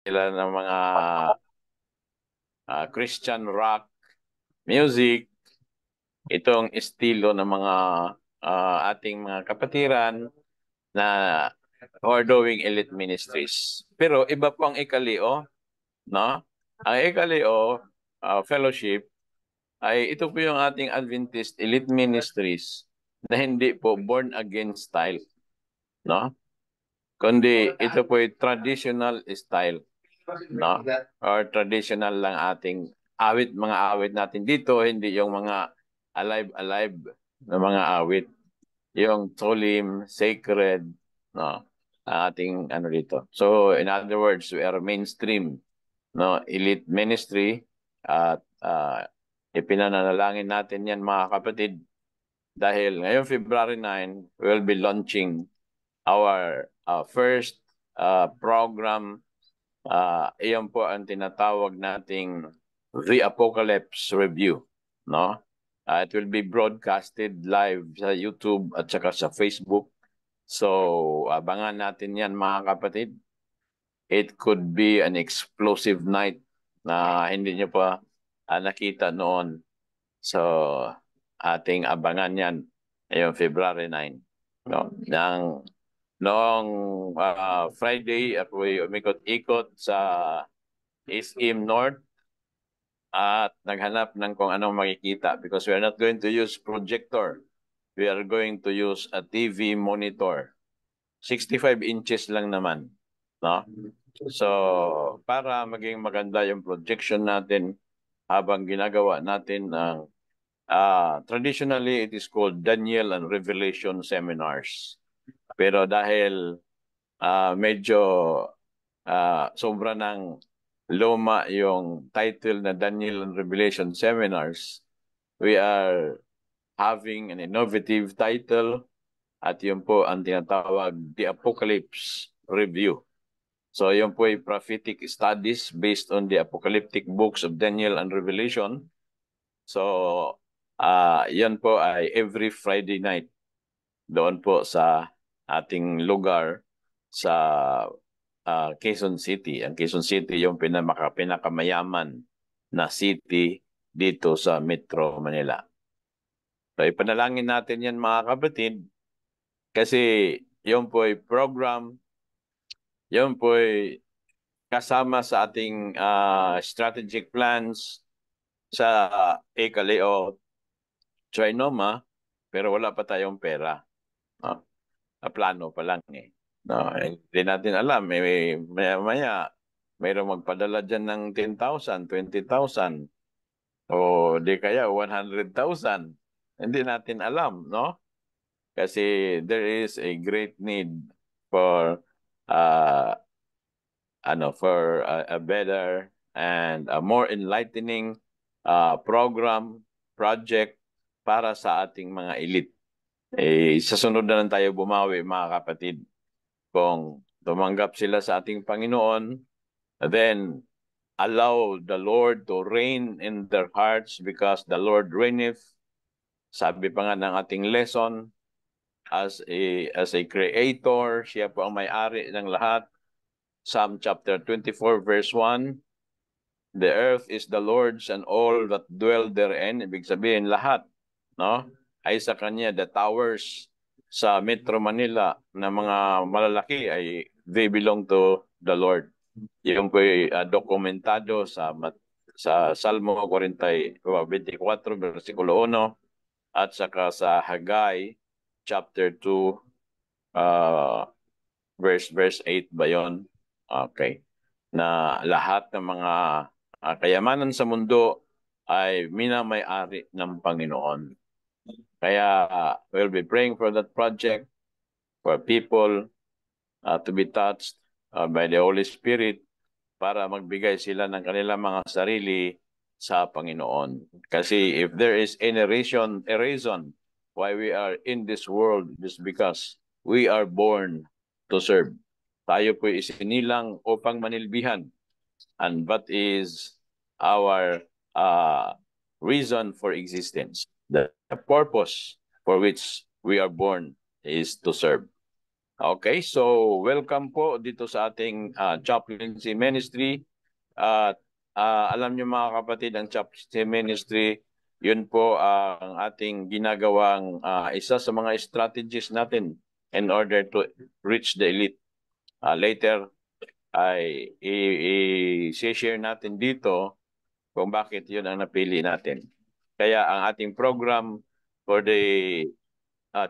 sila ng mga Christian rock music, itong estilo ng mga ating mga kapatiran na who are doing elite ministries. Pero iba po ang ikalio, no? Ang ikalio fellowship ay ito po yung ating Adventist elite ministries na hindi po born again style, no? Kundi ito po ay traditional style, no? Or traditional lang ating awit, mga awit natin dito, hindi yung mga alive na mga awit. Yung solemn, sacred, no? Ang ating ano dito. So, in other words, we are mainstream, no? Elite ministry at ipinanalangin natin yan mga kapatid dahil ngayong February 9, we'll be launching our first program. Iyon po ang tinatawag nating The Apocalypse Review, no? It will be broadcasted live sa YouTube at saka sa Facebook. So, abangan natin yan mga kapatid. It could be an explosive night na hindi nyo pa nakita noon. So, ating abangan yan ngayong February 9. No? Noong Friday, ako'y umikot-ikot sa SM North at naghanap ng kung anong makikita because we are not going to use projector. We are going to use a TV monitor. 65 inches lang naman. No? So, para maging maganda yung projection natin habang ginagawa natin ang traditionally it is called Daniel and Revelation Seminars. Pero dahil medyo sobra ng luma yung title na Daniel and Revelation Seminars, we are having an innovative title at yun po ang tinatawag The Apocalypse Review. So yun po ay prophetic studies based on the apocalyptic books of Daniel and Revelation. So yan po ay every Friday night doon po sa ating lugar sa Quezon City. Ang Quezon City yung pinakamayaman na city dito sa Metro Manila. So ipanalangin natin yan mga kapatid kasi yun po ay program, yun po ay kasama sa ating strategic plans sa Ekaleo Trinoma, pero wala pa tayong pera. No? Plano pa lang eh. No, hindi natin alam. Maya-maya, mayroong magpadala dyan ng 10,000, 20,000, o di kaya 100,000. Hindi natin alam, no? Kasi there is a great need for uh, a better and a more enlightening program, project para sa ating mga elite. Sa sunod na lang tayo bumawi, mga kapatid. Kung tumanggap sila sa ating Panginoon, then allow the Lord to reign in their hearts because the Lord reigneth. Sabi pa nga ng ating lesson, as a creator, siya po ang may-ari ng lahat. Psalm chapter 24 verse 1, the earth is the Lord's and all that dwell therein. Ibig sabihin lahat, no? Ay sa kanya, the towers sa Metro Manila na mga malalaki ay they belong to the Lord. Yung po ay dokumentado sa Salmo 24 versikulo 1 at saka sa Haggai chapter 2 verse 8 ba yon? Okay. Na lahat ng mga kayamanan sa mundo ay minamay-ari ng Panginoon. Kaya we'll be praying for that project, for people to be touched by the Holy Spirit para magbigay sila ng kanilang mga sarili sa Panginoon. Kasi if there is any reason, a reason why we are in this world, is because we are born to serve. Tayo po isinilang upang manilbihan. And what is our reason for existence? The purpose for which we are born is to serve. Okay, so welcome po dito sa ating chaplaincy ministry. At alam niyo mga kapatid, ang chaplaincy ministry, yun po ang ating ginagawang isa sa mga strategies natin in order to reach the elite. Later ay i-share natin dito kung bakit yun ang napili natin. Kaya ang ating program for the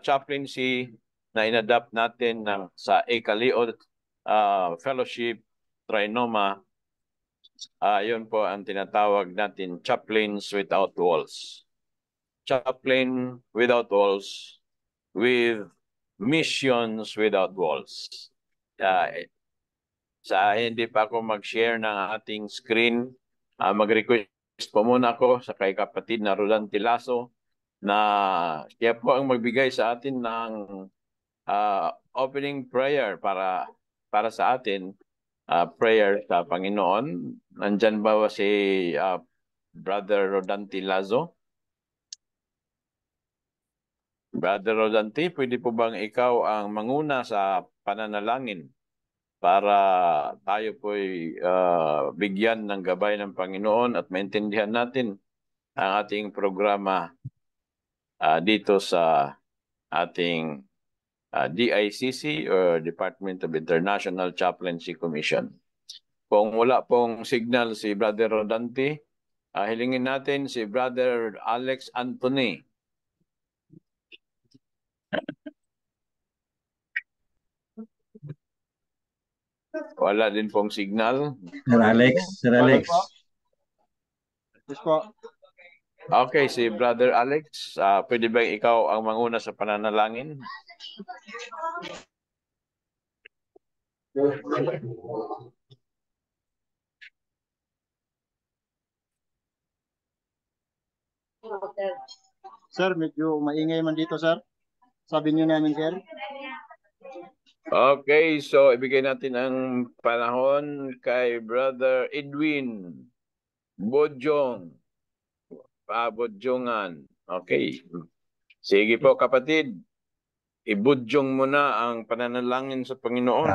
chaplaincy na inadapt natin sa Ekaliot Fellowship Trinoma, yun po ang tinatawag natin chaplains without walls. Chaplain without walls with missions without walls. Hindi pa ako mag-share ng ating screen, mag-request po muna ako sa kay kapatid na Roland Tilaso na siya po ang magbigay sa atin ng opening prayer para sa atin, prayer sa Panginoon. Nandyan ba si Brother Rodanti Lazo? Brother Rodanti, pwede po bang ikaw ang manguna sa pananalangin para tayo po'y bigyan ng gabay ng Panginoon at maintindihan natin ang ating programa dito sa ating DICC or Department of International Chaplaincy Commission. Kung wala pong signal si Brother Rodante, hilingin natin si Brother Alex Anthony. Wala din pong signal. Sir Alex, Sir Alex. Yes po. Okay, si Brother Alex, pwede ba ikaw ang manguna sa pananalangin? Sir, medyo maingay man dito, sir. Sabi niyo namin, sir. Okay, so ibigay natin ang panahon kay Brother Edwin Bodjong. Bodjongan. Okay. Sige po kapatid. Ibudjong mo na ang pananalangin sa Panginoon.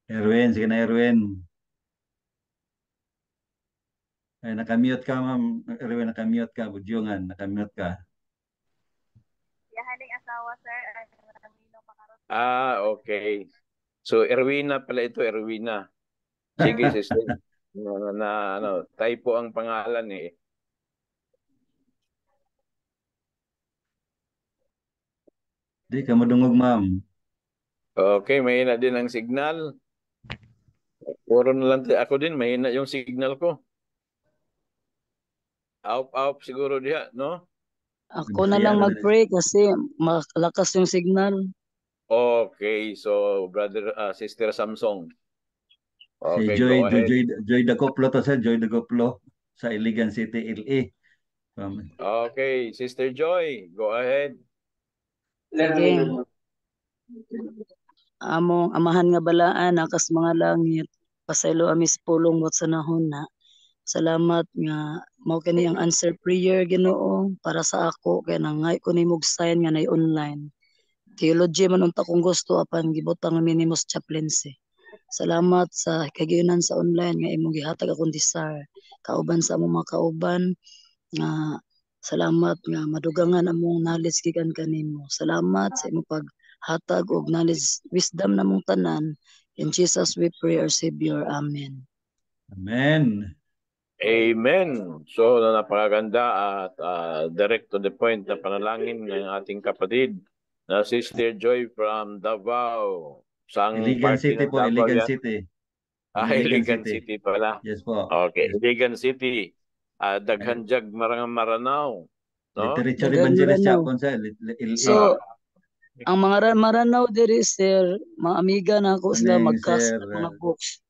Erwin, sige na Erwin. Ay, nakamute ka, ma'am. Erwin, nakamute ka. Budjungan, nakamute ka. Yahaning asawa, sir. Okay. So, Erwina pala ito, Erwina. Sige, sister. Typo ang pangalan eh. Di ka madungog, ma'am. Okay, mahina din ang signal. Puro na lang. Ako din, mahina yung signal ko. Out siguro diha, no? Ako na lang mag-pray kasi malakas yung signal. Okay, so brother, sister Samsung. Okay, si Joy, go ahead. Joy Dagoplo to sir, Joy Dagoplo sa Iligan City, LA. Okay, Sister Joy, go ahead. Sige. Among amahan nga balaan akas mga langit, pasaylo amis pulong sa nahuna. Salamat nga mao kini ang answer prayer Ginoo para sa ako kay nangay ko nimog sign nga nay online. Theology man unta kong gusto apan gibutang minimos chaplaincy. Salamat sa kagiyunan sa online nga imong gihatag akong desire. Kauban sa among mga kauban nga salamat nga madugangan among knowledge gikan kanimo. Salamat sa imong paghatag og knowledge, wisdom namong tanan. In Jesus we pray, our Savior. Amen. Amen. Amen. So, napakaganda at direct to the point na panalangin ng ating kapatid na Sister Joy from Davao. Iligan City po, Iligan City. Iligan City pala. Yes po. Okay, Iligan City. Daghanjag Maranaw. No? Literature Evangelist Chapon sa So, ang mga Maranaw diri sir, mga amiga na ako sila magkas mga books.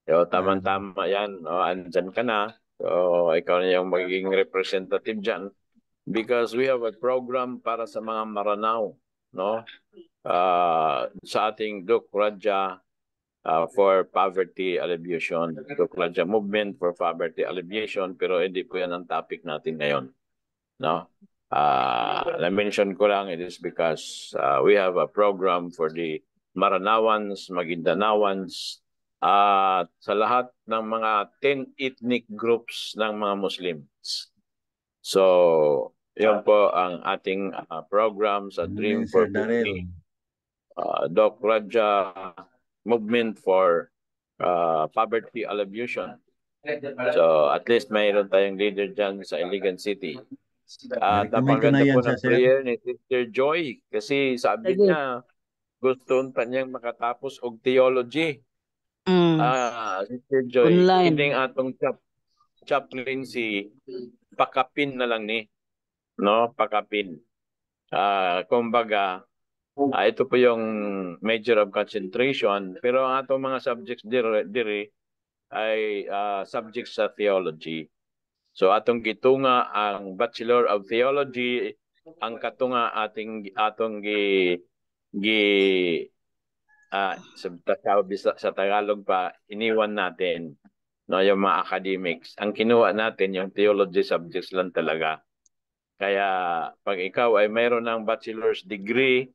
Yo, tama-tama yan. No? Andyan ka na. So, ikaw na yung magiging representative dyan. Because we have a program para sa mga Maranao. No? Sa ating Duke Raja for poverty alleviation. Tukladya Movement for Poverty Alleviation, pero hindi po yan ang topic natin ngayon. No? Na-mention ko lang, it is because we have a program for the Maranawans, Maguindanawans, at sa lahat ng mga 10 ethnic groups ng mga Muslims. So, yun po ang ating program sa Dream for Sir Darrell. Beauty. Doc Raja Movement for Poverty Alleviation. So, at least mayroon tayong leader dyan sa Iligan City. At Na-recommend ko na napaganda yan po siya, ng sir. prayer ni Sister Joy kasi sabi Sige. niya gusto pa niyang makatapos og theology. Sister Joy, Online. kining atong chaplain si pakapin na lang ni, no? Pakapin. Kumbaga, ito po yung major of concentration, pero ang atong mga subjects diri ay subjects sa theology. So atong gitunga ang Bachelor of Theology, ang katunga atong sa Tagalog pa iniwan natin, no, yung mga academics. Ang kinuha natin yung theology subjects lang talaga. Kaya pag ikaw ay mayroon ng bachelor's degree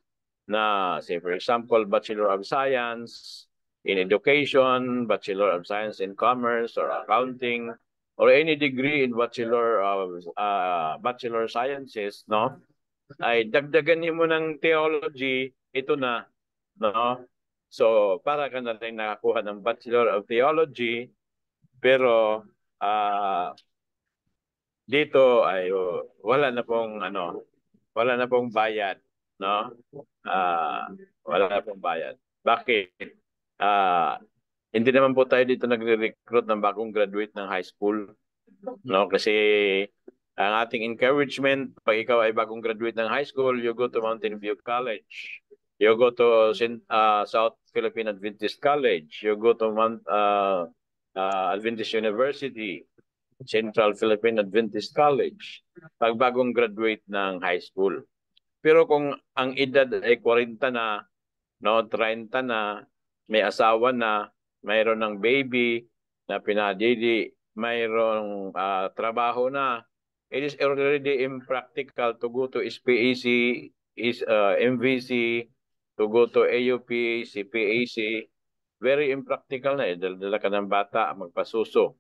na, say for example, Bachelor of Science in Education, Bachelor of Science in Commerce or Accounting, or any degree in Bachelor Sciences, no? Ay dagdagan mo ng theology, ito na, no? So, para ka na rin nakakuha ng Bachelor of Theology, pero dito ay wala na pong bayad, no? Wala na pong bayad. Bakit? Hindi naman po tayo dito nagre-recruit ng bagong graduate ng high school, no? Kasi ang ating encouragement, pag ikaw ay bagong graduate ng high school, you go to Mountain View College. You go to South Philippine Adventist College. You go to Adventist University, Central Philippine Adventist College, pag bagong graduate ng high school. Pero kung ang edad ay 40 na, no, 30 na, may asawa na, mayroon ng baby na pinadidi, mayroong trabaho na, it is already impractical to go to SPAC, MVC, to go to AUP, CPAC. Very impractical na, dala ka ng bata, magpasuso.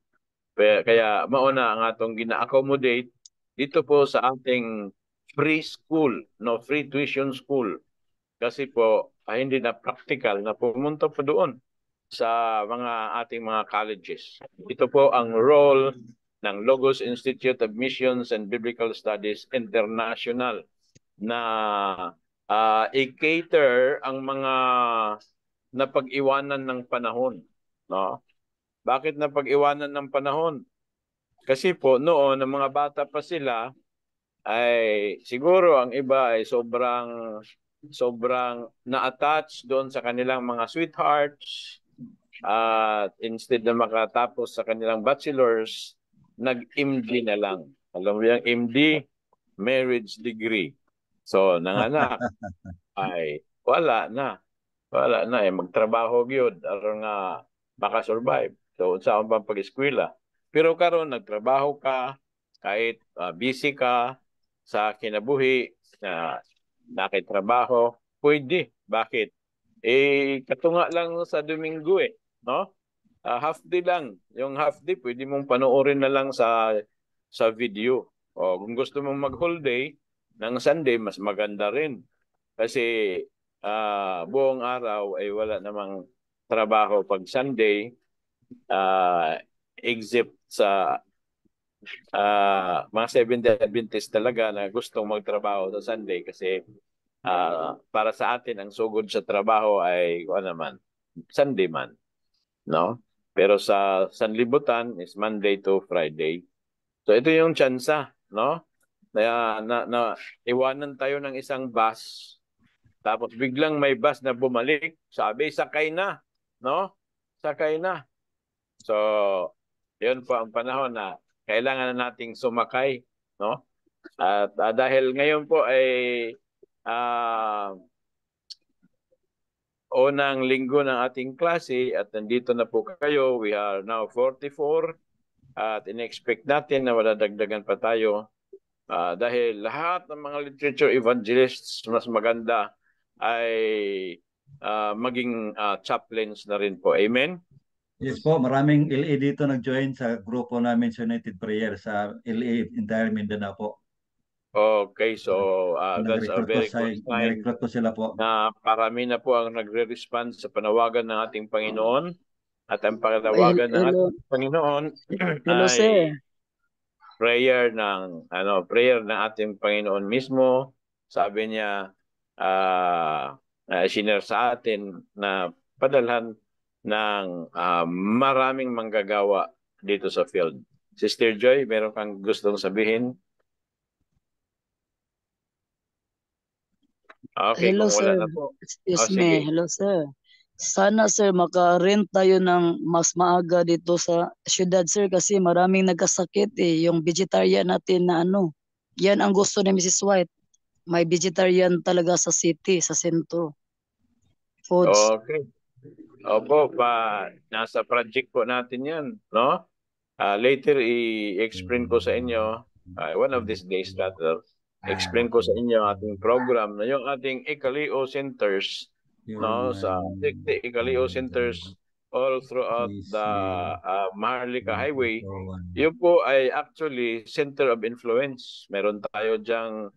Kaya mauna ang atong gina-accommodate dito po sa ating free school, no, free tuition school. Kasi po hindi na practical na pumunta po doon sa ating mga colleges. Ito po ang role ng Logos Institute of Missions and Biblical Studies International na i-cater ang mga napag-iwanan ng panahon, no? Bakit napag-iwanan ng panahon? Kasi po noon, ng mga bata pa sila, ay siguro ang iba ay sobrang na-attach doon sa kanilang mga sweethearts, at instead na makatapos sa kanilang bachelors, nag-MD na lang. Alam mo yung MD, marriage degree. So, nanganak ay wala na. Wala na magtrabaho gyud aron nga makasurvive. So unsa ang pag-eskwela. Pero karon nagtrabaho ka kahit busy ka sa kinabuhi na nakitrabaho, pwede. Bakit? Katunga lang sa Domingo no? Half day lang. Yung half day pwede mong panoorin na lang sa video. O kung gusto mong mag-whole day ng Sunday, mas maganda rin. Kasi buong araw ay wala namang trabaho pag Sunday, except sa mga Seventh-day Adventist talaga na gustong magtrabaho sa Sunday kasi para sa atin ang sugod sa trabaho ay naman Sunday man, no? Pero sa sanlibutan is Monday to Friday. So ito yung tsansa, no? Na iwanan tayo ng isang bus. Tapos biglang may bus na bumalik, sabi sakay na, no? Sakay na. So, 'yun po ang panahon na kailangan na nating sumakay, no? At dahil ngayon po ay unang linggo ng ating klase at nandito na po kayo. We are now 44 at in-expect natin na madadagdagan pa tayo dahil lahat ng mga literature evangelists mas maganda ay maging chaplains na rin po. Amen? Yes po, maraming LA dito nag-join sa grupo namin sa United Prayer sa LA, entire Mindanao po. Okay, so that's a Nag-recruit ko, very good sign nag-recruit ko sila po. na parami na po ang nagre-respond sa panawagan ng ating Panginoon at ang Ay, panawagan ng hello, ating Panginoon hello ay sir. prayer ng ating Panginoon mismo. Sabi niya sinare sa atin na padalhan ng maraming manggagawa dito sa field. Sister Joy, meron kang gustong sabihin? Okay, Hello kung wala sir. na po. Excuse Sige. me. Hello sir. Sana sir maka-rent tayo ng mas maaga dito sa syudad sir kasi maraming nagkasakit yung vegetarian natin na ano. Yan ang gusto ni Mrs. White. May vegetarian talaga sa city, sa sentro. Foods. Okay. Opo, nasa project po natin yan, no? Later, i-explain ko sa inyo, one of these days rather, explain ko sa inyo ating program na yung ating Ikaleo centers, no? Sa Ikaleo centers all throughout the Maharlika Highway. Yun po ay actually center of influence. Meron tayo dyang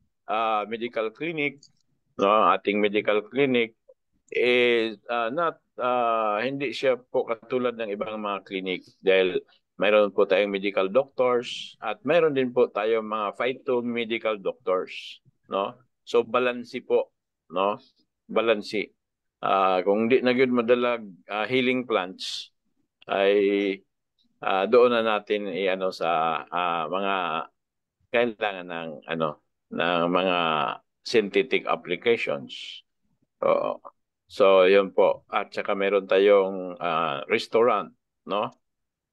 medical clinic, no? Ating medical clinic is hindi siya po katulad ng ibang mga clinic dahil mayroon po tayong medical doctors at mayroon din po tayong mga phytomedical doctors, no? So balansi po, no? Balansi. Kung di na gyud madalag healing plants ay doon na natin i-ano sa mga kailangan ng mga synthetic applications. Oo. So, yun po. At saka meron tayong restaurant, no?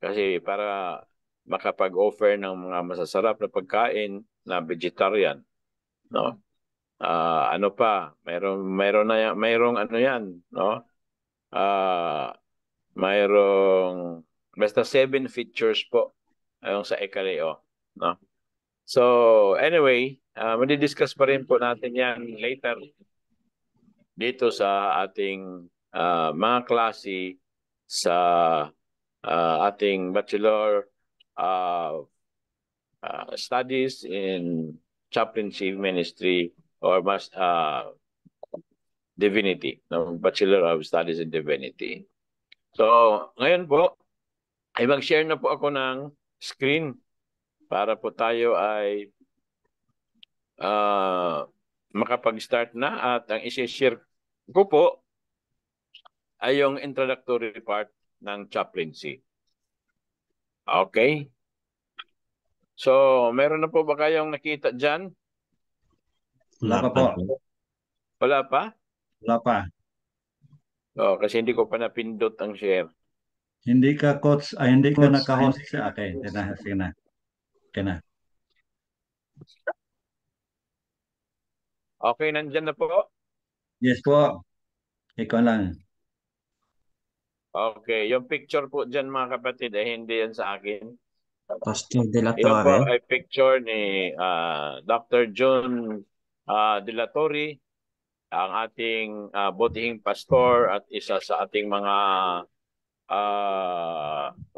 Kasi para makapag-offer ng mga masasarap na pagkain na vegetarian, no? Ano pa? Mayroong ano yan, no? Mayroong basta 7 features po yung sa Ekaleo, no? So, anyway, madi-discuss pa rin po natin yan later dito sa ating mga klase sa ating Bachelor Studies in Chaplaincy Ministry or Divinity, no? Bachelor of Studies in Divinity. So, ngayon po, ay mag-share na po ako ng screen para po tayo ay makapag-start na at ang isi-share ko po ay yung introductory part ng chaplaincy. Okay? So, meron na po ba kayong nakita dyan? Wala pa po. Wala pa? Wala pa. Kasi hindi ko pa napindot ang share. Hindi ka coach, hindi ka naka-host sa akin. Sige na. Okay na. Okay, nandyan na po? Yes po. Ikaw lang. Okay, yung picture po dyan mga kapatid ay hindi yan sa akin. Pastor De La Yan po Torre. ay picture ni Dr. John De La Torre, ang ating butihing pastor at isa sa ating mga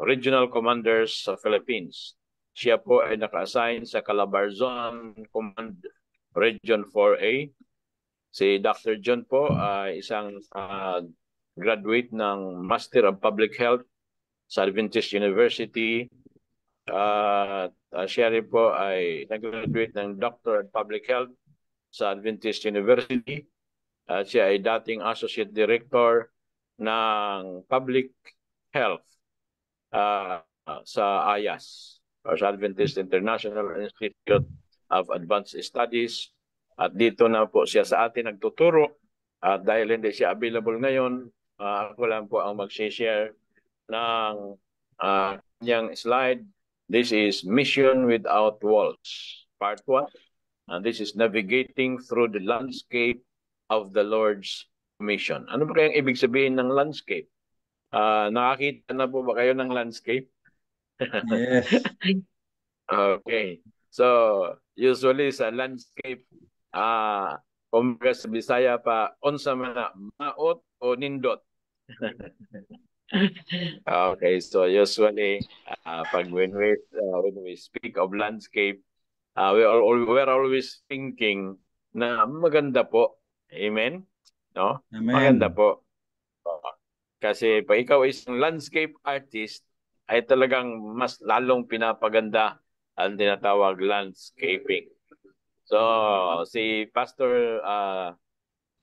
regional commanders sa Philippines. Siya po ay naka-assign sa Calabarzon Command Region 4A. Si Dr. John po ay isang graduate ng Master of Public Health sa Adventist University. Siya rin po ay nag-graduate ng Doctor of Public Health sa Adventist University. Siya ay dating Associate Director ng Public Health sa AYAS, or sa Adventist International Institute of Advanced Studies. At dito na po siya sa atin nagtuturo. At dahil hindi siya available ngayon, ako lang po ang mag-share ng kanyang slide. This is Mission Without Walls, Part 1. And this is Navigating Through the Landscape of the Lord's Commission. Ano ba kayang ibig sabihin ng landscape? Nakakita na po ba kayo ng landscape? Yes. Okay. So, usually sa landscape, kumbaga sa Bisaya pa, unsa man na, maot o nindot. Okay, so usually, when we speak of landscape, we're always thinking na maganda po. Amen? No? Maganda Amen. po. Kasi pag ikaw isang landscape artist, ay talagang mas lalong pinapaganda ang tinatawag landscaping. So, si Pastor,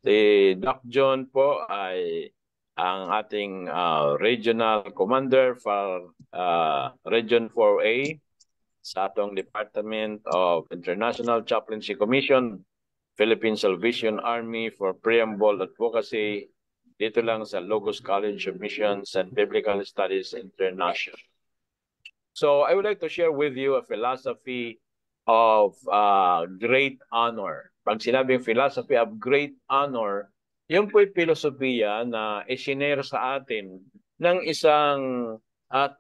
si Doc John po ay ang ating regional commander for Region 4A sa atong Department of International Chaplaincy Commission, Philippine Salvation Army for Preamble Advocacy, dito lang sa Logos College of Missions and Biblical Studies International. So I would like to share with you a philosophy of great honor. Pag sinabing philosophy of great honor, yun po'y filosofiya na isinare sa atin ng isang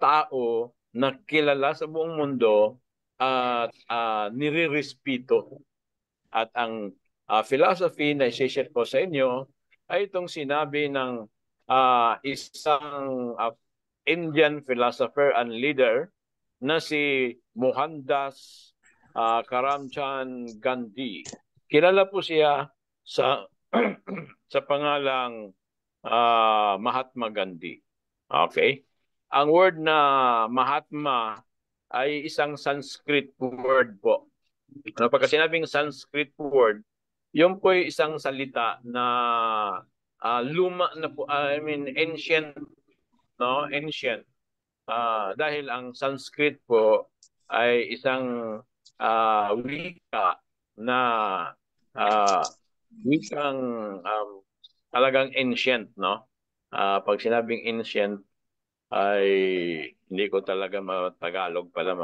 tao na kilala sa buong mundo at nirirespeto. At ang philosophy na isi-share ko sa inyo ay itong sinabi ng isang Indian philosopher and leader na si Mohandas Karamchand Gandhi. Kilala po siya sa sa pangalang Mahatma Gandhi. Okay? Ang word na Mahatma ay isang Sanskrit word po. Pagka sinabing Sanskrit word, yun po ay isang salita na luma na po, ancient, no? Ancient. Dahil ang Sanskrit po ay isang wika na wikang talagang ancient, no? Pag sinabing ancient ay hindi ko talaga matagalog pala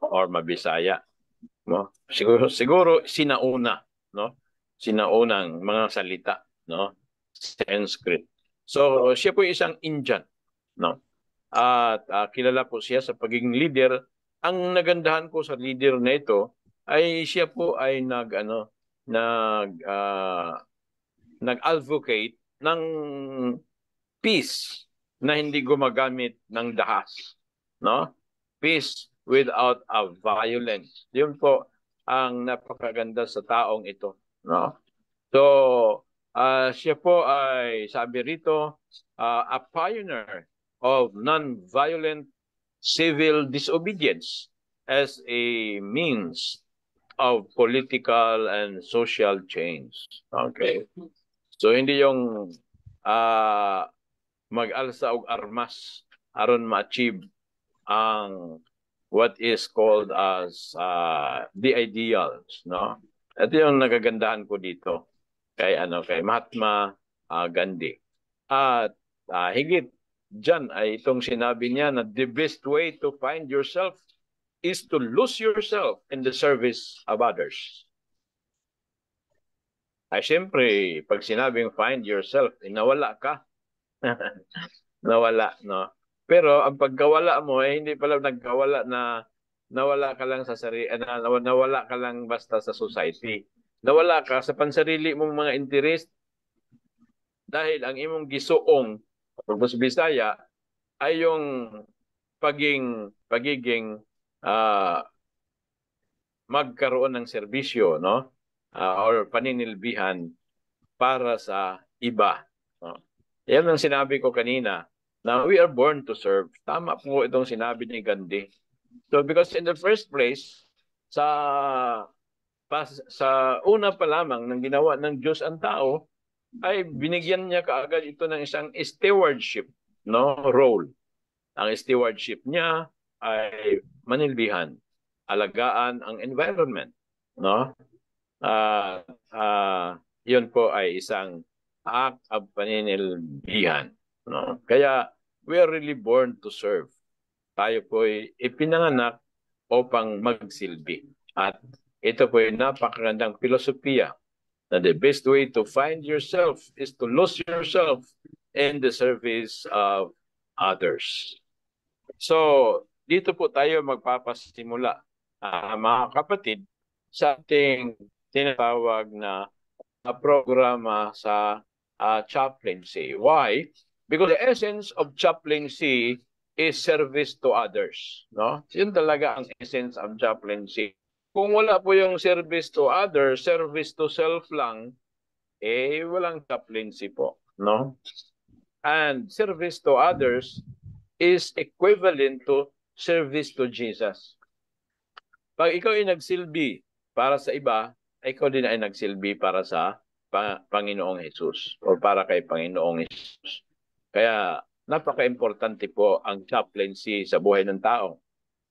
or mabisaya, no? Siguro sinauna, no? Sinaunang mga salita, no? Sanskrit. So siya po isang Indian, no? At kilala po siya sa pagiging leader. Ang nagandahan ko sa leader na ito ay siya po ay nag-advocate ng peace na hindi gumagamit ng dahas, no? Peace without violence. Yun po ang napakaganda sa taong ito, no? So, siya po ay sabi rito, a pioneer of non-violent civil disobedience as a means of political and social change. Okay. So hindi yung mag-alsa og armas aron ma-achieve ang what is called as the ideals, no? Ito yung nagagandahan ko dito kay Mahatma Gandhi. At higit dyan ay itong sinabi niya na the best way to find yourself is to lose yourself in the service of others. Ay siyempre, pag sinabing find yourself, nawala ka. Nawala, no? Pero ang pagkawala mo ay hindi pala nagkawala na nawala ka lang sa nawala ka lang basta sa society. Nawala ka sa pansarili mong mga interest dahil ang imong gisuong pag Bisaya ay yung pagiging magkaroon ng serbisyo, no? Or paninilbihan para sa iba, no? Yan ang sinabi ko kanina na we are born to serve. Tama po itong sinabi ni Gandhi. So because in the first place, sa una pa lamang ng ginawa ng Diyos ang tao, ay binigyan niya kaagad ito ng isang stewardship, no, role. Ang stewardship niya ay manilbihan, alagaan ang environment, no? Yun po ay isang act of paninilbihan, no? Kaya we are really born to serve. Tayo po ay ipinanganak upang magsilbi. At ito po ay napakagandang filosofiya na the best way to find yourself is to lose yourself in the service of others. So, dito po tayo magpapasimula, mga kapatid, sa ating tinatawag na programa sa chaplaincy. Why? Because the essence of chaplaincy is service to others. No? Yun talaga ang essence of chaplaincy. Kung wala po yung service to others, service to self lang, walang chaplaincy po. No? And service to others is equivalent to service to Jesus. Pag ikaw ay nagsilbi para sa iba, ikaw din ay nagsilbi para sa Panginoong Jesus o para kay Panginoong Jesus. Kaya napaka-importante po ang chaplaincy sa buhay ng tao.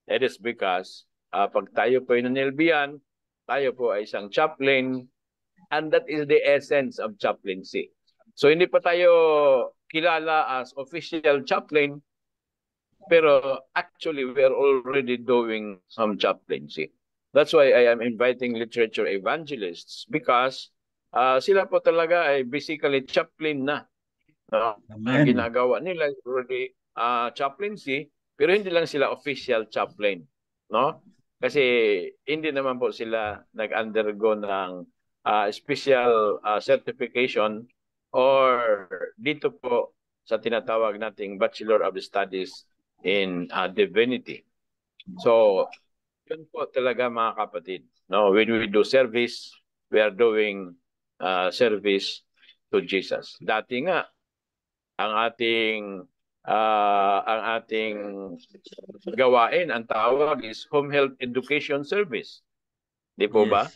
It is because pag tayo po ay nanilbihan, tayo po ay isang chaplain, and that is the essence of chaplaincy. So hindi pa tayo kilala as official chaplain, pero actually we are already doing some chaplaincy. That's why I am inviting literature evangelists, because sila po talaga ay basically chaplain na. Ang ginagawa nila already chaplaincy, pero hindi lang sila official chaplain, no? Kasi hindi naman po sila nag-undergo ng special certification or dito po sa tinatawag nating Bachelor of Studies in Divinity. So, yun po talaga mga kapatid. No, when we do service, we are doing service to Jesus. Dati nga, ang ating gawain, ang tawag is Home Health Education Service. Di po ba?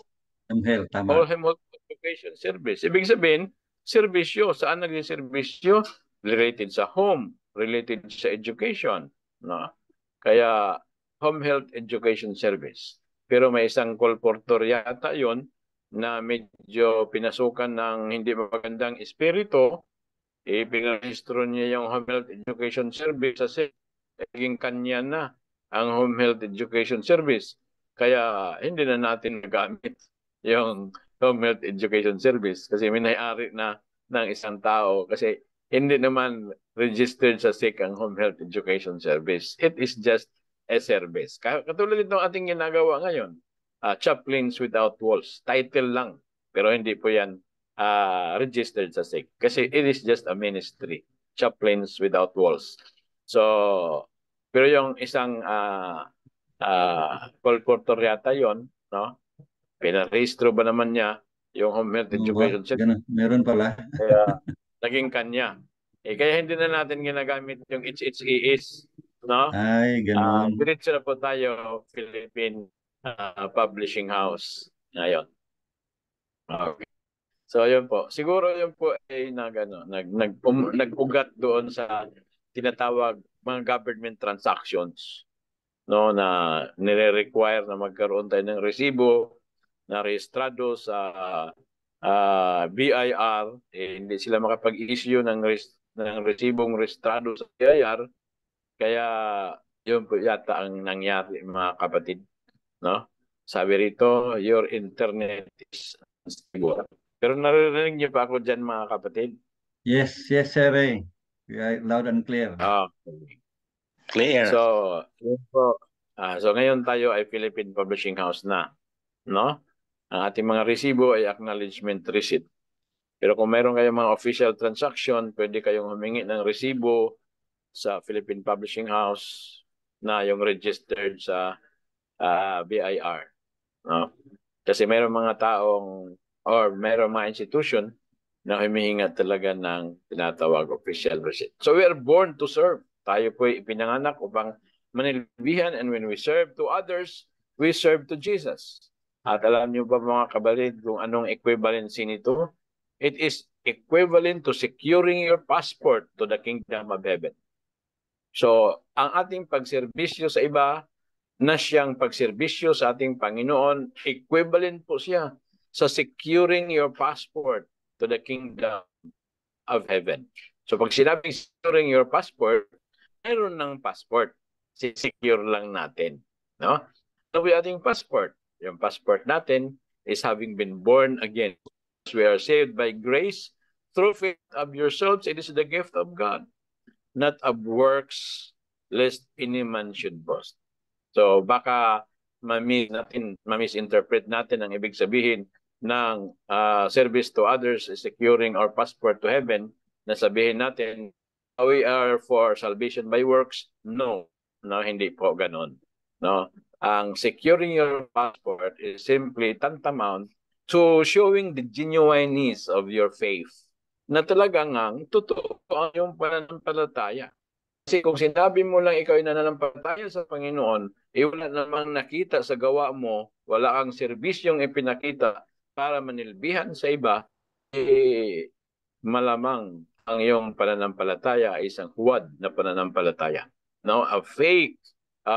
Home health, tama. Home Health Education Service. Ibig sabihin, serbisyo. Saan naging serbisyo? Related sa home, related sa education. No? Kaya, Home Health Education Service. Pero may isang kolportor yata yun na medyo pinasukan ng hindi magandang espiritu, pinarehistro niya yung Home Health Education Service kasi naging kanya na ang Home Health Education Service. Kaya hindi na natin nagamit yung Home Health Education Service kasi may-ari na ng isang tao kasi hindi naman registered sa SIC ang Home Health Education Service. It is just a service. Katulad itong ating ginagawa ngayon, Chaplains Without Walls. Title lang, pero hindi po yan registered sa SIC. Kasi it is just a ministry. Chaplains Without Walls. So, pero yung isang kolportor yata yun, no? Pinarehistro ba naman niya yung Home Health Education Service? Meron pala. Kaya naging kanya. Kaya hindi na natin ginagamit yung HHES, no? Ay, ganun. Diretso na po tayo, Philippine Publishing House. Ngayon. Okay. So, yun po. Siguro yun po ay nag-ugat doon sa tinatawag mga government transactions, no, na nire-require na magkaroon tayo ng resibo na rehistrado sa BIR. Hindi sila makapag-issue ng resibong rehistrado sa BIR. Kaya yun po yata ang nangyari, mga kapatid, no? Sabi rito, your internet is unstable. Pero naririnig niyo pa ako dyan, mga kapatid? Yes, sir. Loud and clear. Okay. Clear. So, yun po. So ngayon tayo ay Philippine Publishing House na, no? Ang ating mga resibo ay acknowledgement receipt. Pero kung meron kayong mga official transaction, pwede kayong humingi ng resibo sa Philippine Publishing House na yung registered sa BIR, no? Kasi meron mga taong or meron mga institution na humihinga talaga ng tinatawag official receipt. So we are born to serve. Tayo po ay ipinanganak upang manilbihan, and when we serve to others, we serve to Jesus. At alam niyo ba, mga kabalid, kung anong equivalency nito? It is equivalent to securing your passport to the kingdom of heaven. So, ang ating pagserbisyo sa iba na siyang pagserbisyo sa ating Panginoon, equivalent po siya sa securing your passport to the kingdom of heaven. So, pag sinabing securing your passport, mayroon ng passport. Secure lang natin, no? So, yung ating passport, yung passport natin is having been born again. we are saved by grace through faith of yourselves. It is the gift of God, not of works, lest any man should boast. So baka ma-misinterpret natin ang ibig sabihin ng service to others, securing our passport to heaven, na sabihin natin, we are for salvation by works. No, hindi po ganon. No? Ang securing your passport is simply tantamount to showing the genuineness of your faith, na talagang totoo ang iyong pananampalataya. Kasi kung sinabi mo lang ikaw ay nananampalataya sa Panginoon, wala namang nakita sa gawa mo, wala kang serbisyong ipinakita para manilbihan sa iba, malamang ang iyong pananampalataya ay isang huwad na pananampalataya. No? A fake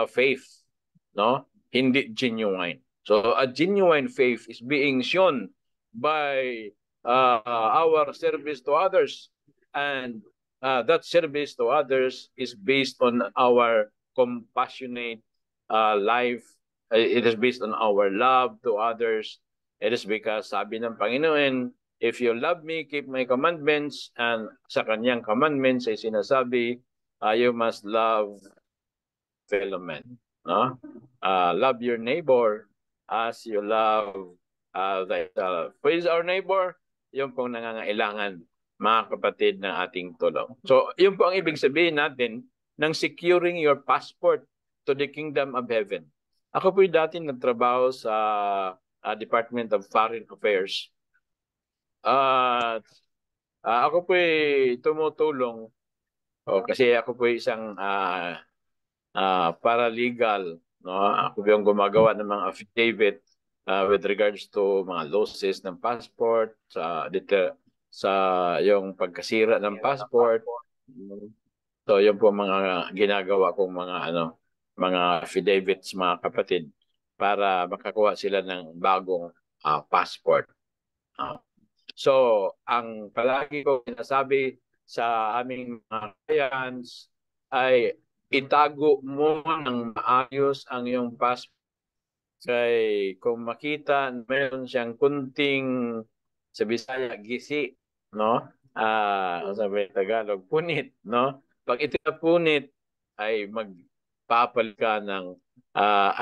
faith, no? Hindi genuine. So a genuine faith is being shown by our service to others, and that service to others is based on our compassionate life. It is based on our love to others. It is because sabi ng Panginoon, if you love me, keep my commandments. And sa kanyang commandments ay sinasabi, you must love fellow men. No? Love your neighbor as you love thyself. Who is our neighbor? Yung pong nangangailangan, mga kapatid, ng ating tulong. So, yun po ang ibig sabihin natin ng securing your passport to the kingdom of heaven. Ako po'y dati nagtrabaho sa Department of Foreign Affairs. Ako po'y tumutulong kasi ako po'y isang paralegal. No? Ako yung gumagawa ng mga affidavit with regards to mga losses ng passport, sa yung pagkasira ng passport. So yun po mga ginagawa kong mga affidavits, mga kapatid, para makakuha sila ng bagong passport. So ang palagi ko sinasabi sa aming mga clients ay itago mo ng maayos ang iyong passport. Kay kung makita meron siyang kunting, sa Bisaya, gisi, no? Sabi Tagalog, punit, no? Pag ito na punit, ay magpapalit ka ng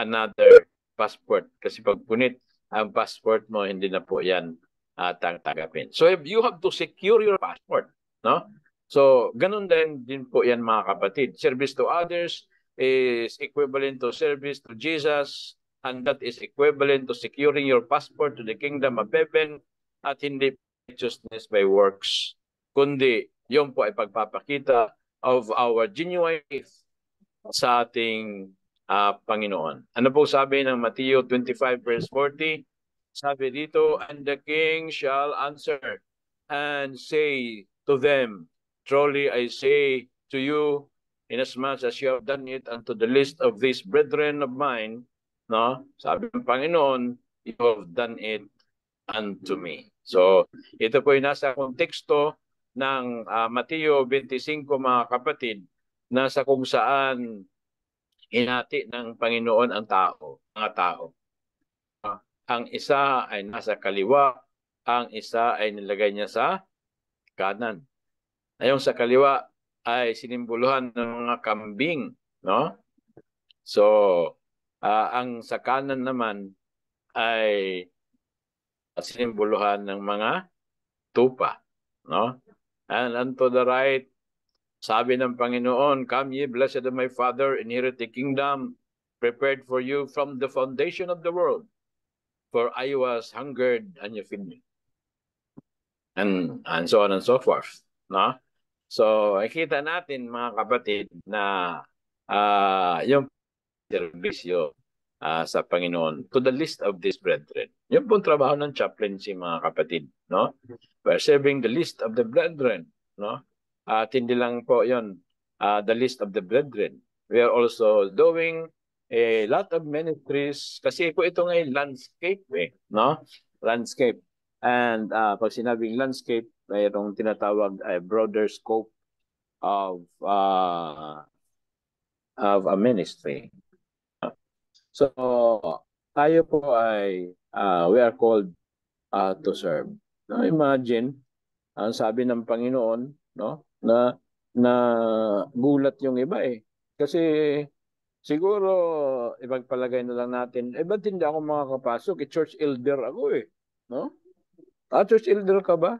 another passport. Kasi pag punit ang passport mo, hindi na po yan tanggapin. So you have to secure your passport, no? So ganun din po yan, mga kapatid. Service to others is equivalent to service to Jesus, and that is equivalent to securing your passport to the kingdom of heaven, at hindi righteousness by works, kundi yun po ay pagpapakita of our genuine faith sa ating Panginoon. Ano po sabi ng Matthew 25 verse 40? Sabi dito, and the king shall answer and say to them, truly I say to you, inasmuch as you have done it unto the least of these brethren of mine, no? Sabi ng Panginoon, you have done it unto me. So, ito po yung nasa konteksto ng Mateo 25, mga kapatid, nasa kung saan hinati ng Panginoon ang mga tao. Ang isa ay nasa kaliwa, ang isa ay nilagay niya sa kanan. Ayong sa kaliwa ay sinimboluhan ng mga kambing, no? So, ang sa kanan naman ay sinimboluhan ng mga tupa, no? And unto the right, sabi ng Panginoon, come ye blessed of my Father, inherit the kingdom prepared for you from the foundation of the world. For I was hungered and you feed me. And so on and so forth, no? So, nakita natin, mga kapatid, na yung serbisyo sa Panginoon to the least of these brethren. Yung pong trabaho ng chaplaincy, mga kapatid, no? We're serving the least of the brethren, no? At hindi lang po yun, the least of the brethren. We are also doing a lot of ministries, kasi po ito ngay landscape, no? Landscape. And pag sinabing landscape, mayroong tinatawag ay broader scope of a ministry. So, tayo po ay, we are called to serve. No, imagine, ang sabi ng Panginoon, no, na gulat yung iba eh. Kasi siguro ipagpalagay na lang natin, ba't hindi ako makakapasok? Church elder ako eh. No? Church elder ka ba?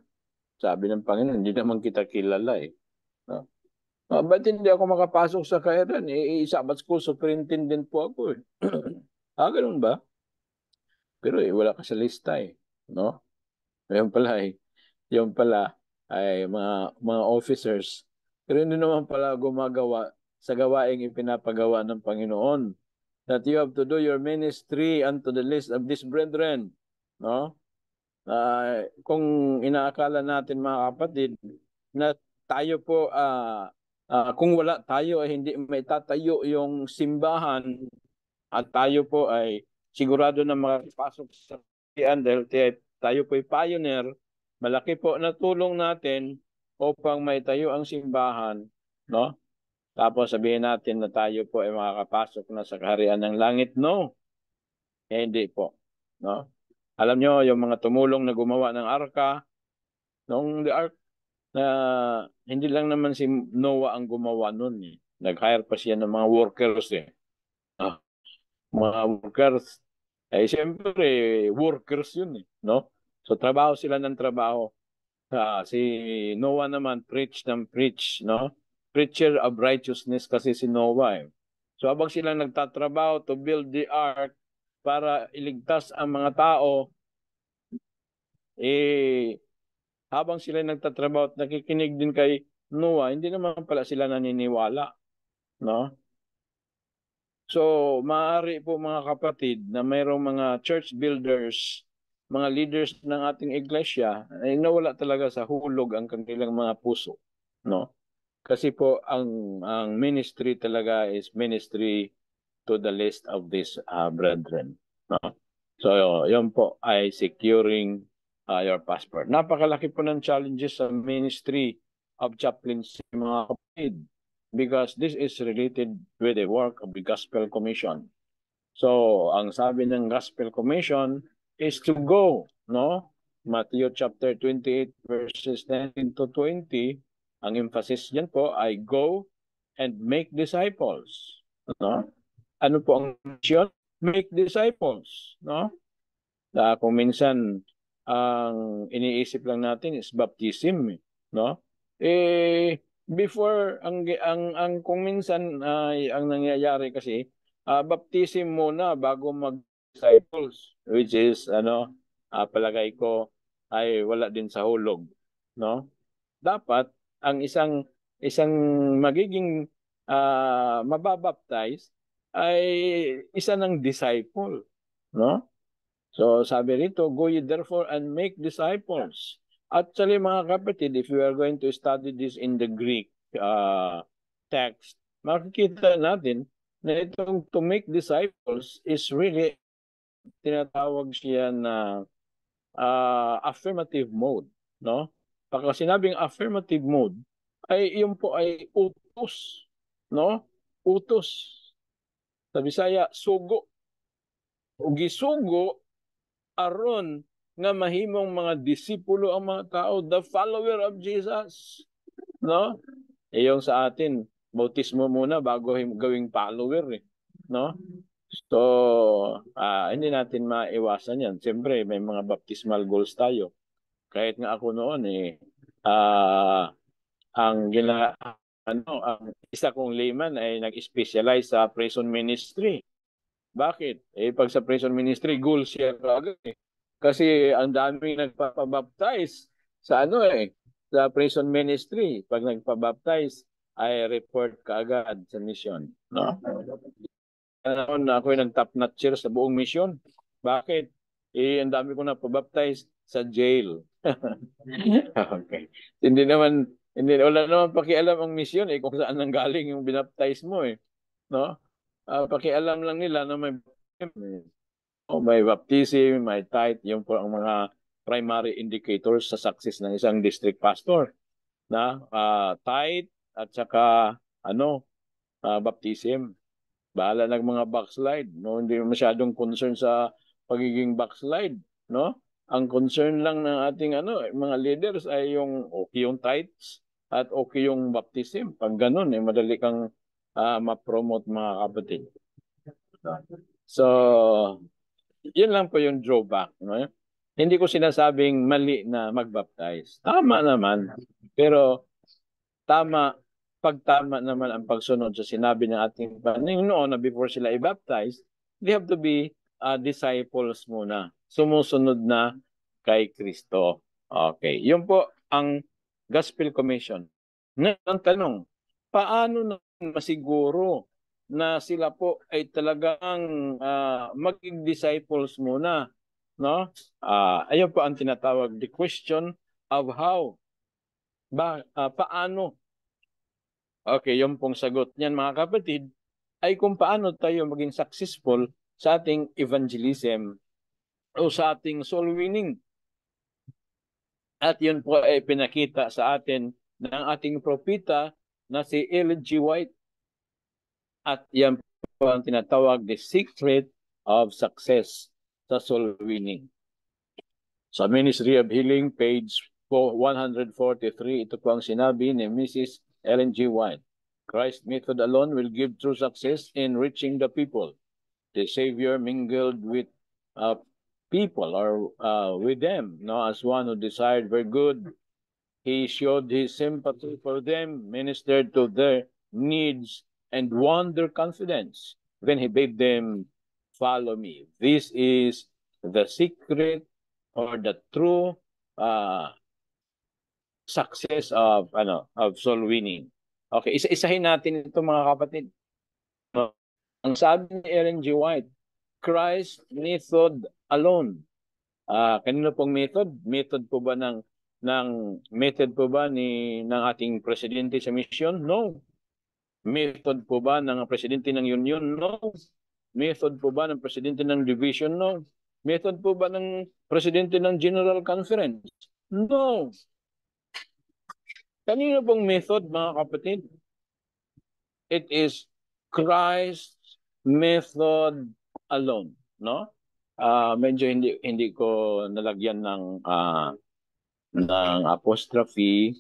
Sabi ng Panginoon, hindi naman kita kilala eh. No? Ba't hindi ako makapasok sa kairan? Sabbath school superintendent po ako eh. Ganun ba? Pero wala ka sa lista eh. No? Yung pala eh. Yung pala ay mga officers. Pero hindi naman pala gumagawa sa gawaing ipinapagawa ng Panginoon. That you have to do your ministry unto the list of these brethren. No? Kung inaakala natin mga kapatid na tayo po kung wala tayo ay hindi may tatayo yung simbahan at tayo po ay sigurado na makapasok sa Kristiyan dahil tayo po ay pioneer, malaki po na tulong natin upang may tayo ang simbahan, no? Tapos sabihin natin na tayo po ay makakapasok na sa kaharian ng langit, no? Hindi po, no? Alam nyo, yung mga tumulong na gumawa ng arka, nung the ark, na hindi lang naman si Noah ang gumawa nun eh. Nag-hire pa siya ng mga workers eh. Mga workers, siyempre, workers yun eh, no? So, trabaho sila ng trabaho. Si Noah naman, preach ng preach, no? Preacher of righteousness kasi si Noah eh. So, habang sila nagtatrabaho to build the ark para iligtas ang mga tao, habang sila nagtatrabaho at nakikinig din kay Noah, hindi naman pala sila naniniwala, no? So, maaari po mga kapatid na mayroong mga church builders, mga leaders ng ating iglesia ay nawala talaga sa hulog ang kanilang mga puso, no? Kasi po ang ministry talaga is ministry to the list of these brethren, no? So, yun po ay securing your passport. Napakalaki po ng challenges sa ministry of chaplaincy mga kapatid, because this is related with the work of the Gospel Commission. So, ang sabi ng Gospel Commission is to go, no? Matthew chapter 28 verses 19 to 20, ang emphasis diyan po ay go and make disciples, no? Ano po ang mission? Make disciples, no? Kung minsan ang iniisip lang natin is baptism, no? Before ang kung minsan ay ang nangyayari kasi baptism muna bago mag-disciples, which is palagay ko ay wala din sa hulog, no? Dapat ang isang magiging mababaptize ay isa ng disciple, no? So sabi rito, go ye therefore and make disciples. Actually mga kapatid, if you are going to study this in the Greek text, makikita natin na itong to make disciples is really tinatawag siya na affirmative mode, no? Pagka sinabing affirmative mode, ay yun po ay utos, no? Utos. Sa Bisaya, sugo. O gisugo aron nga mahimong mga disipulo ang mga tao, the follower of Jesus, no? Yung sa atin, bautismo muna bago gawing follower eh, no? So, hindi natin maiwasan yan. Siyempre, may mga baptismal goals tayo. Kahit nga ako noon ang isa kong layman ay nag-specialize sa prison ministry. Bakit? Pag sa prison ministry, goals siya agad eh. Kasi ang daming nagpapabaptize sa sa prison ministry. Pag nagpabaptize, ay report kaagad sa mission, no? Noon ako yung nag-top notcher sa buong mission. Bakit? Ang dami ko na pabaptize sa jail. Okay. Wala naman pakialam ang mission kung saan nanggaling yung binaptize mo no? Pakialam lang nila na may baptism, may tithe, yung po ang mga primary indicators sa success ng isang district pastor, na tithe at saka baptism. Bahala ng mga backslide, no? Hindi masyadong concern sa pagiging backslide, no? Ang concern lang ng ating mga leaders ay yung okay yung tithes at okay yung baptism. Pag ganun, madali kang ma-promote mga kapatid. So, yun lang po yung drawback. No? Hindi ko sinasabing mali na mag-baptize. Tama naman. Pero pag tama naman ang pagsunod sa sinabi ng ating Panginoon na before sila i-baptize, they have to be disciples muna. Sumusunod na kay Kristo. Okay. Yun po ang Gospel Commission. Ngayon, ang tanong, paano na masiguro na sila po ay talagang maging disciples muna? No? Ayun po ang tinatawag, the question of how. Paano? Okay, yung pong sagot niyan mga kapatid ay kung paano tayo maging successful sa ating evangelism o sa ating soul winning. At yun po ay pinakita sa atin ng ating propeta na si Ellen G. White. At yan po ang tinatawag the secret of success sa soul winning. Sa Ministry of Healing, page 143, ito po ang sinabi ni Mrs. Ellen G. White. Christ's method alone will give true success in reaching the people. The Savior mingled with people or with them, as one who desired their good. He showed his sympathy for them, ministered to their needs, and won their confidence when he bade them follow me. This is the secret or the true success of soul winning. Okay, isa-isahin natin ito mga kapatid. Ang sabi ni Ellen G. White, Christ method alone. Kanino pong method? Method po ba ng ating presidente sa mission? No. Method po ba ng presidente ng union? No. Method po ba ng presidente ng division? No. Method po ba ng presidente ng General Conference? No. Kanino pong method, mga kapatid? It is Christ's method alone, no? Medyo hindi ko nalagyan ng apostrophe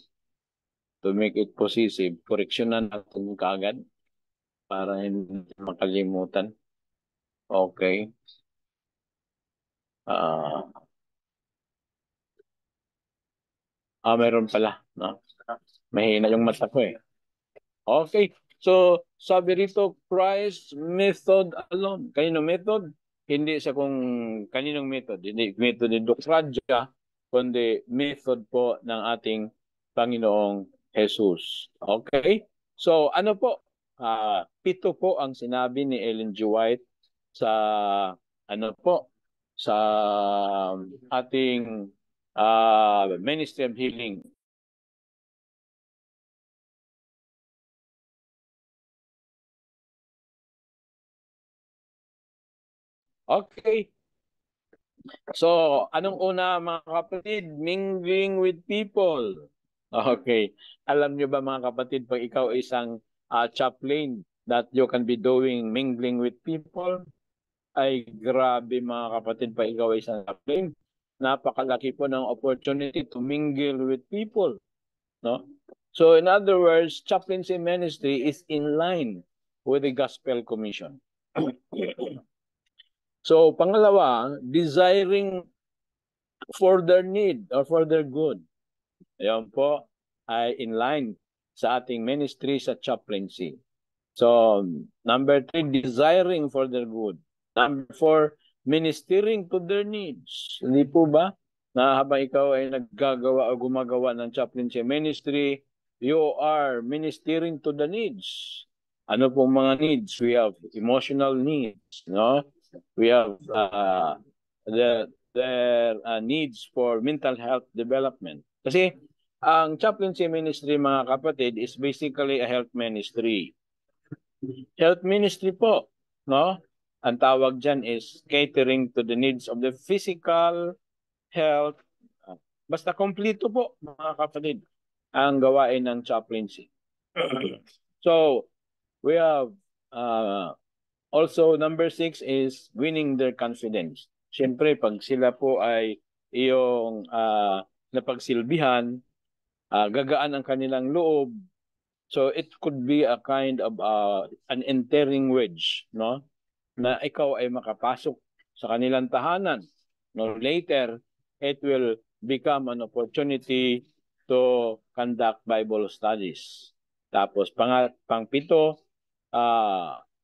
to make it possessive. Koreksyonan natin kaagad para hindi makalimutan. Okay. Meron pala, no? Mahina yung mata ko eh. Okay. So, sabi rito, Christ's method alone. Kanino method? Hindi sa kung kaninong method. Hindi method ni Dr. Radja, kundi method po ng ating Panginoong Jesus. Okay? So, ano po? 7 po ang sinabi ni Ellen G. White sa sa ating Ministry of Healing. Okay. So, anong una mga kapatid? Mingling with people. Okay. Alam nyo ba mga kapatid, pag ikaw isang chaplain that you can be doing mingling with people, ay grabe mga kapatid, pag ikaw isang chaplain, napakalaki po ng opportunity to mingle with people. No? So, in other words, chaplaincy ministry is in line with the Gospel Commission. So, pangalawa, desiring for their need or for their good. Ayan po, ay in line sa ating ministry sa chaplaincy. So, number 3, desiring for their good. Number 4, ministering to their needs. Hindi po ba na habang ikaw ay naggagawa o gumagawa ng chaplaincy ministry, you are ministering to the needs. Ano pong mga needs? We have emotional needs, no? We have their needs for mental health development. Kasi ang chaplaincy ministry, mga kapatid, is basically a health ministry. Health ministry po, no? Ang tawag dyan is catering to the needs of the physical health. Basta kompleto po, mga kapatid, ang gawain ng chaplaincy. So, we have also number 6 is winning their confidence. Siyempre, pag sila po ay iyong napagsilbihan, gagaan ang kanilang loob. So it could be a kind of an entering wedge, no? Na ikaw ay makapasok sa kanilang tahanan. No, later, it will become an opportunity to conduct Bible studies. Tapos pang-pito,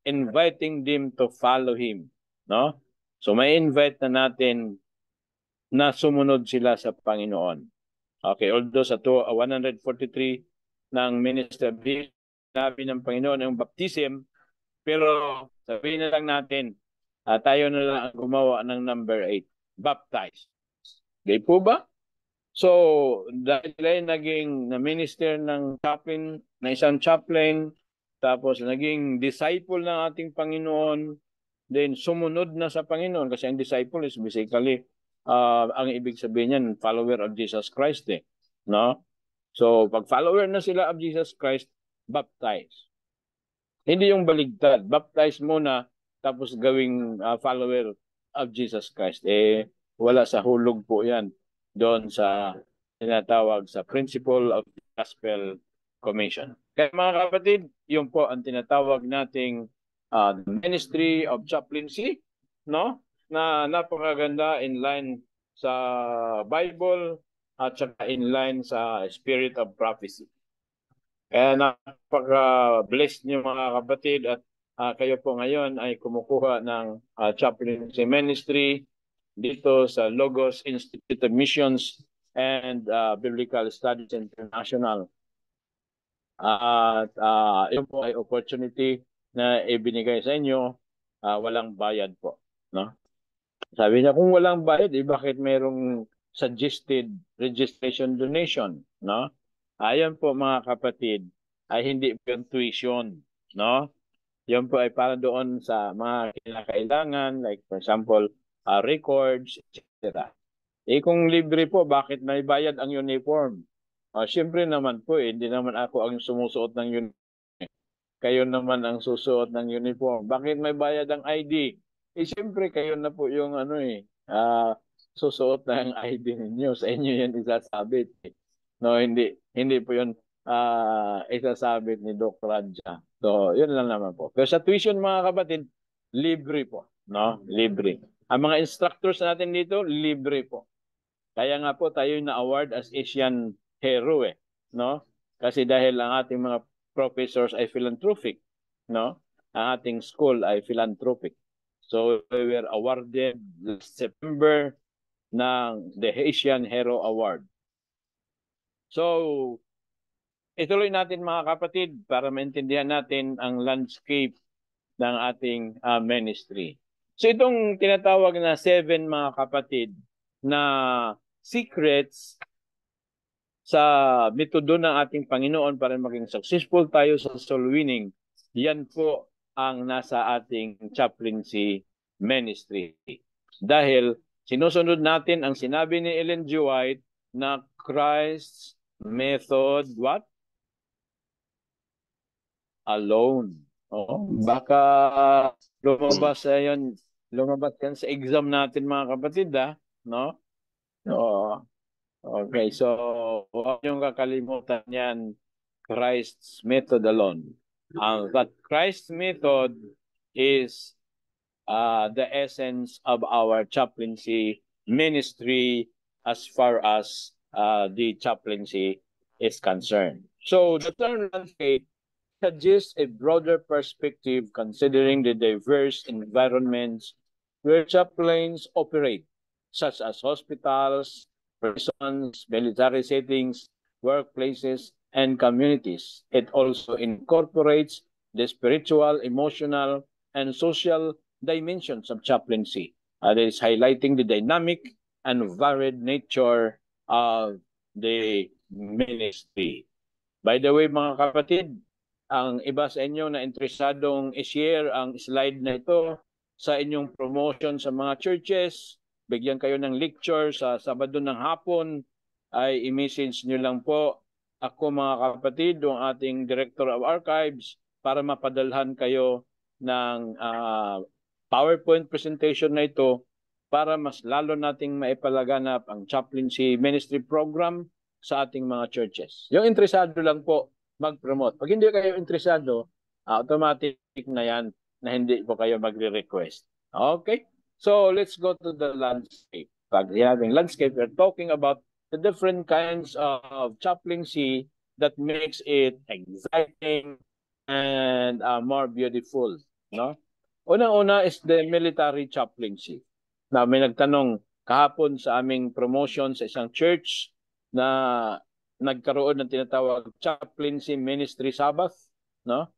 inviting them to follow Him. No? So may invite na natin na sumunod sila sa Panginoon. Okay, although sa 143 ng minister sinabi ng Panginoon ang baptism, pero sabihin na lang natin, tayo na lang ang gumawa ng number 8, baptize. Okay po ba? So, dahil ay naging na-minister ng chaplain, na isang chaplain, tapos naging disciple ng ating Panginoon, then sumunod na sa Panginoon, kasi ang disciple is basically, ang ibig sabihin niyan, follower of Jesus Christ eh. No? So, pag follower na sila of Jesus Christ, baptize. Hindi yung baligtad. Baptize muna, tapos gawing follower of Jesus Christ. Wala sa hulog po yan doon sa tinatawag sa principle of gospel commission. Kaya mga kapatid, yun po ang tinatawag nating ministry of chaplaincy, no? Na napakaganda in line sa Bible at saka in line sa spirit of prophecy. Kaya napaka-blessed niyo mga kapatid at kayo po ngayon ay kumukuha ng chaplaincy ministry dito sa Logos Institute of Missions and Biblical Studies International. At yun po ay opportunity na ibinigay sa inyo, walang bayad po. No? Sabi niya, kung walang bayad, bakit mayroong suggested registration donation? No? Ayan po mga kapatid, ay hindi po yung tuition, no? Yan po ay para doon sa mga kinakailangan, like for example, records, etc. Kung libre po, bakit may bayad ang uniform? Siyempre naman po, hindi naman ako ang sumusuot ng uniform. Kayo naman ang susuot ng uniform. Bakit may bayad ang ID? Siyempre kayo na po yung susuot ng ID ninyo. Sa inyo yan isasabit. No, hindi po 'yun isasabit ni Doc Radja. So, 'yun lang naman po. Pero sa tuition mga kapatid, libre po, no? Libre. Ang mga instructors natin dito, libre po. Kaya nga po tayo na-award as Asian Hero no? Kasi dahil ang ating mga professors ay philanthropic, no? Ang ating school ay philanthropic. So, we were awarded last September ng the Asian Hero Award. So, ituloy natin mga kapatid para maintindihan natin ang landscape ng ating ministry. So, itong tinatawag na 7 mga kapatid na secrets sa metodo ng ating Panginoon para maging successful tayo sa soul winning, yan po ang nasa ating chaplaincy ministry. Dahil sinusunod natin ang sinabi ni Ellen G. White na Christ's method, what? Alone. Baka lumabas yan sa exam natin mga kapatid, no? Okay, so huwag niyong kakalimutan yan, Christ's method alone. But Christ's method is the essence of our chaplaincy ministry as far as the chaplaincy is concerned. So the term landscape suggests a broader perspective considering the diverse environments where chaplains operate, such as hospitals, prisons, military settings, workplaces, and communities. It also incorporates the spiritual, emotional, and social dimensions of chaplaincy. That is highlighting the dynamic and varied nature of the ministry. By the way, mga kapatid, ang iba sa inyo na interesadong i-share ang slide na ito sa inyong promotion sa mga churches, bigyan kayo ng lecture sa Sabado ng hapon, ay i-message nyo lang po ako mga kapatid, ang ating Director of Archives, para mapadalhan kayo ng PowerPoint presentation na ito para mas lalo nating maipalaganap ang chaplaincy ministry program sa ating mga churches. Yung interesado lang po mag-promote. Pag hindi kayo interesado, automatic na yan na hindi po kayo magre-request. Okay? So, let's go to the landscape. Pag having landscape, we're talking about the different kinds of chaplaincy that makes it exciting and more beautiful. No? Una-una is the military chaplaincy. Na may nagtanong kahapon sa aming promotion sa isang church na nagkaroon ng tinatawag chaplaincy ministry Sabbath, no?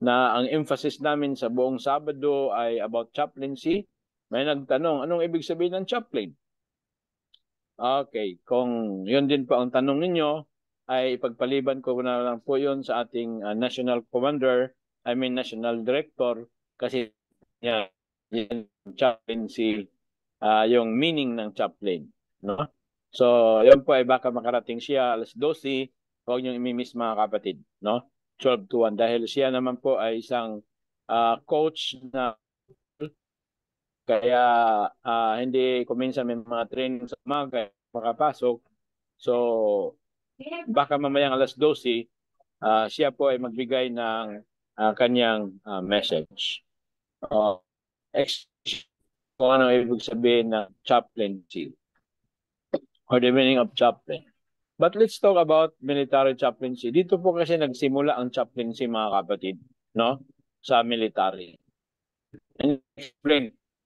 Na ang emphasis namin sa buong Sabado ay about chaplaincy. May nagtanong, anong ibig sabihin ng chaplain? Okay, kung yun din po ang tanong ninyo, ay ipagpaliban ko na lang po yun sa ating national commander, national director, kasi yan, chaplaincy, yung meaning ng chaplain, no? So, yun po ay baka makarating siya alas 12, huwag niyong imimiss mga kapatid, no? 12 to 1 dahil siya naman po ay isang coach na kaya hindi kuminsan may mga training sa umaga makapasok. So, baka mamayang alas 12, siya po ay magbigay ng kanyang message. Kung ano ibig sabihin ng chaplaincy or the meaning of chaplain. But let's talk about military chaplaincy. Dito po kasi nagsimula ang chaplaincy mga kapatid, no? Sa military. And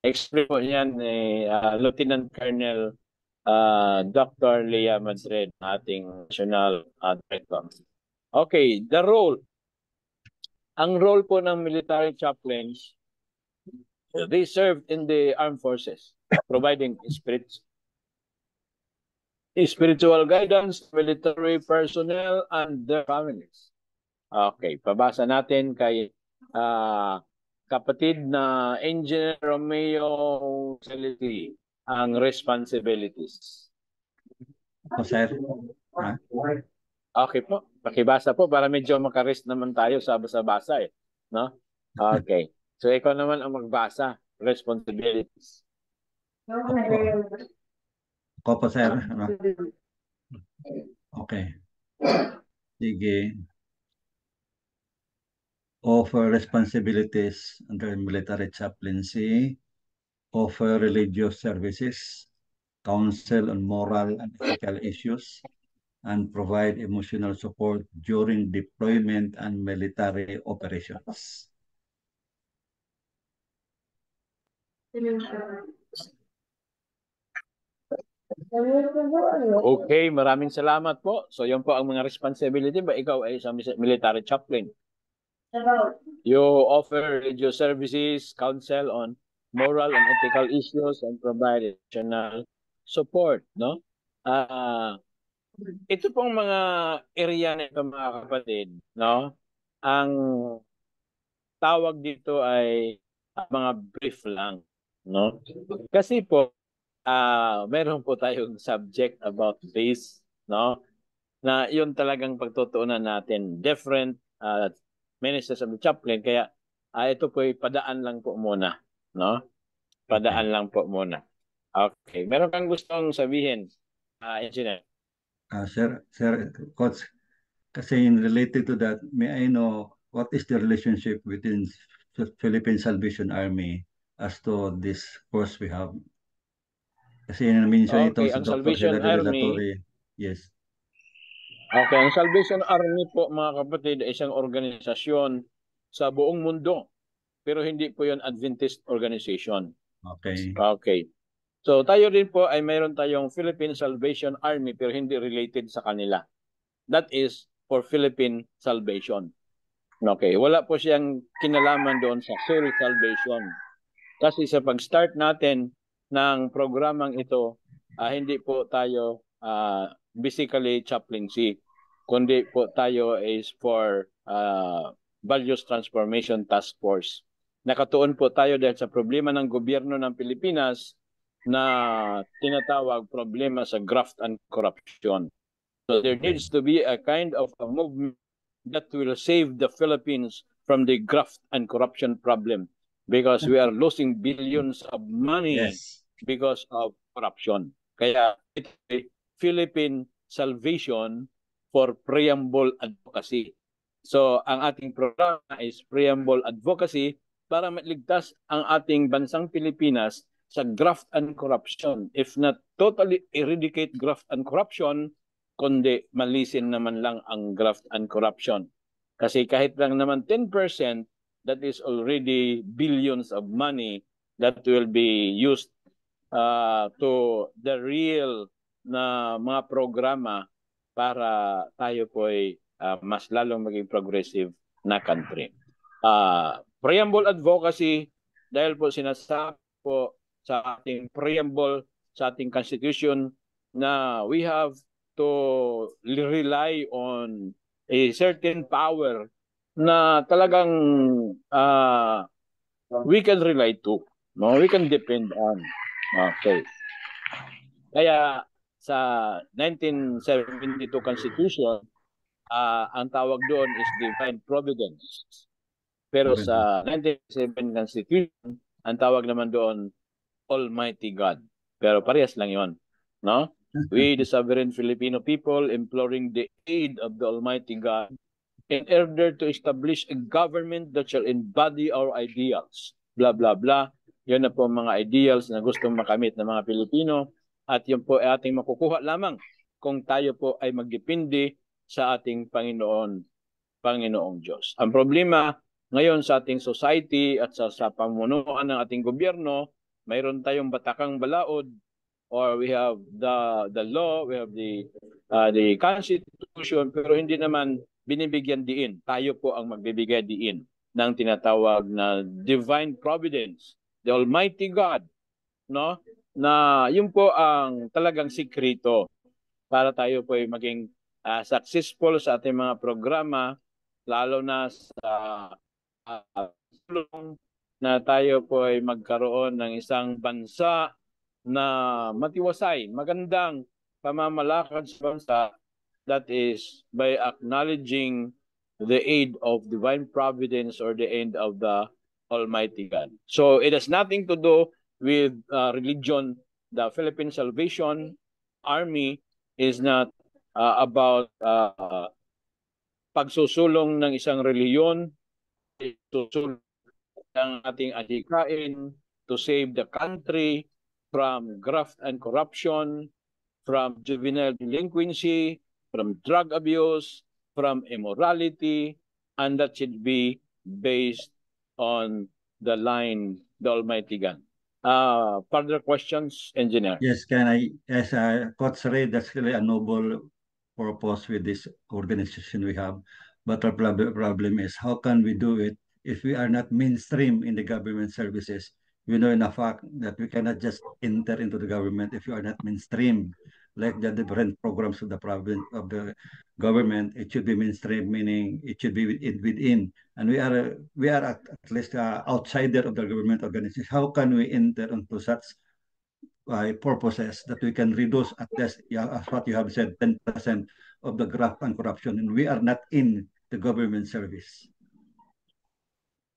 explain po yan ni Lieutenant Colonel Dr. Leah Madrid, ating national director. Okay, the role. Ang role po ng military chaplains, they served in the armed forces, providing spiritual guidance to military personnel and their families. Okay, pabasa natin kay kapatid na Engineer Romeo Celiti ang responsibilities. O, sir. Okay po, pakibasa po para medyo makarest naman tayo sa basa-basa eh. No? Okay. So, ikaw naman ang magbasa. Responsibilities. Ako po, sir. Okay. Sige. Offer responsibilities under military chaplaincy. Offer religious services. Counsel on moral and ethical issues. And provide emotional support during deployment and military operations. Okay, maraming salamat po. So, yun po ang mga responsibility ba ikaw ay isang military chaplain. You offer religious services, counsel on moral and ethical issues, and provide emotional support, no? Ito pong mga area nito mga kapatid, no? Ang tawag dito ay mga brief lang, no? Kasi po meron po tayong subject about this, no? Na yun talagang pagtutuunan natin, different ministers of the chaplain, kaya ito po ay padaan lang po muna, no? Padaan lang po muna. Okay, meron kang gustong sabihin, Engineer? Sir, Coach, kasi related to that, may I know what is the relationship within Philippine Salvation Army as to this force we have? Kasi na-mention ito Okay, si ang Dr. Salvation Hilary Army, Latorre. Yes. Okay, ang Salvation Army po mga kapatid ay isang organisasyon sa buong mundo. Pero hindi po yun Adventist organization. Okay. Okay. So tayo rin po ay mayroon tayong Philippine Salvation Army pero hindi related sa kanila. That is for Philippine Salvation. Okay, wala po siyang kinalaman doon sa soul salvation. Kasi sa pag-start natin ng programang ito, hindi po tayo basically chaplaincy, kundi po tayo is for Values Transformation Task Force. Nakatuon po tayo dahil sa problema ng gobyerno ng Pilipinas na tinatawag problema sa graft and corruption. So there needs to be a kind of a movement that will save the Philippines from the graft and corruption problem because we are losing billions of money Yes. because of corruption. Kaya ito ay Philippine Salvation for Preamble Advocacy. So ang ating programa is Preamble Advocacy para maligtas ang ating bansang Pilipinas sa graft and corruption. If not totally eradicate graft and corruption, kundi malisin naman lang ang graft and corruption. Kasi kahit lang naman 10%, that is already billions of money that will be used to the real na mga programa para tayo po ay mas lalong maging progressive na country. Preamble advocacy, dahil po sinasabi po sa ating preamble, sa ating constitution, na we have to rely on a certain power na talagang we can rely to, no? We can depend on. Okay. Kaya sa 1972 Constitution, ang tawag doon is divine providence. Pero sa 1977 Constitution, ang tawag naman doon Almighty God. Pero parehas lang yon, no? We, the sovereign Filipino people, imploring the aid of the Almighty God in order to establish a government that shall embody our ideals. Blah, blah, blah. Yun na po mga ideals na gustong makamit ng mga Pilipino. At yun po ay ating makukuha lamang kung tayo po ay magdepende sa ating Panginoong Diyos. Ang problema ngayon sa ating society at sa pamunuan ng ating gobyerno, mayroon tayong batakang balaod, or we have the law, we have the Constitution, pero hindi naman binibigyan diin. Tayo po ang magbibigay diin ng tinatawag na divine providence, the Almighty God, no? Na yun po ang talagang sikreto para tayo po ay maging successful sa ating mga programa, lalo na sa na tayo po ay magkaroon ng isang bansa na matiwasay, magandang pamamalakad sa bansa, that is by acknowledging the aid of divine providence or the aid of the Almighty God. So it has nothing to do with religion. The Philippine Salvation Army is not about pagsusulong ng isang reliyon, susulong ng ating adhikain to save the country from graft and corruption, from juvenile delinquency, from drug abuse, from immorality, and that should be based on the line, the Almighty God. Further questions, Engineer? Yes, as Coach Ray, that's really a noble purpose with this organization we have. But our problem is, how can we do it if we are not mainstream in the government services? We know in a fact that we cannot just enter into the government if you are not mainstream. Like the different programs of the province of the government, it should be mainstream, meaning it should be within. And we are at least outsider of the government organization. How can we enter into such purposes that we can reduce at least, as what you have said, 10% of the graft and corruption, and we are not in the government service?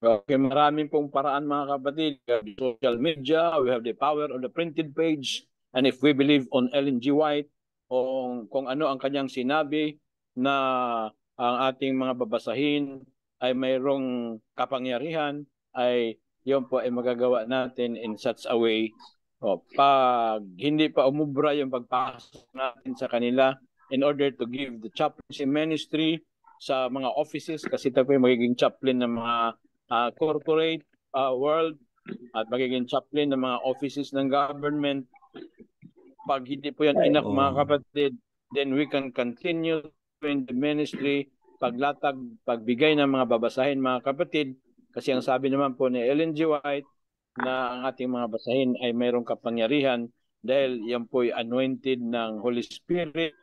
Okay, maraming pong paraan mga kapatid. We have the social media, we have the power of the printed page, and if we believe on Ellen G. White, kung ano ang kanyang sinabi na ang ating mga babasahin ay mayroong kapangyarihan, ay yun po ay magagawa natin in such a way. Pag hindi pa umubra yung pagpasok natin sa kanila, in order to give the chaplaincy ministry sa mga offices, kasi ito po yung magiging chaplain ng mga corporate world at magiging chaplain ng mga offices ng government. Pag hindi po yan enough mga kapatid, then we can continue in the ministry, paglatag, pagbigay ng mga babasahin mga kapatid, kasi ang sabi naman po ni Ellen G. White na ang ating mga basahin ay mayroong kapangyarihan dahil yan po ay anointed ng Holy Spirit.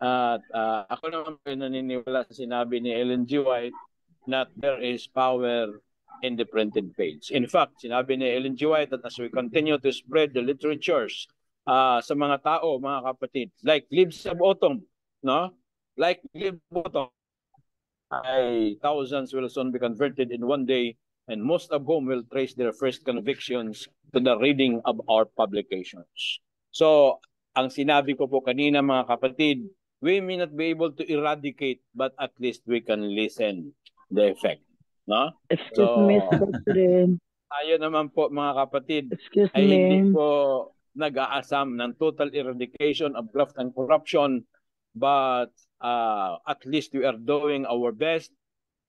At ako naman po naniniwala sa sinabi ni Ellen G. White that there is power in the printed page. In fact, sinabi ni Ellen G. White that as we continue to spread the literatures sa mga tao, mga kapatid, like leaves of autumn, no? Like leaves of autumn, thousands will soon be converted in one day, and most of whom will trace their first convictions to the reading of our publications. So, ang sinabi ko po kanina mga kapatid, we may not be able to eradicate, but at least we can listen the effect. No? Excuse me, Catherine. Tayo naman po mga kapatid Excuse ay hindi me. po nag-aasam ng total eradication of graft and corruption, but at least we are doing our best,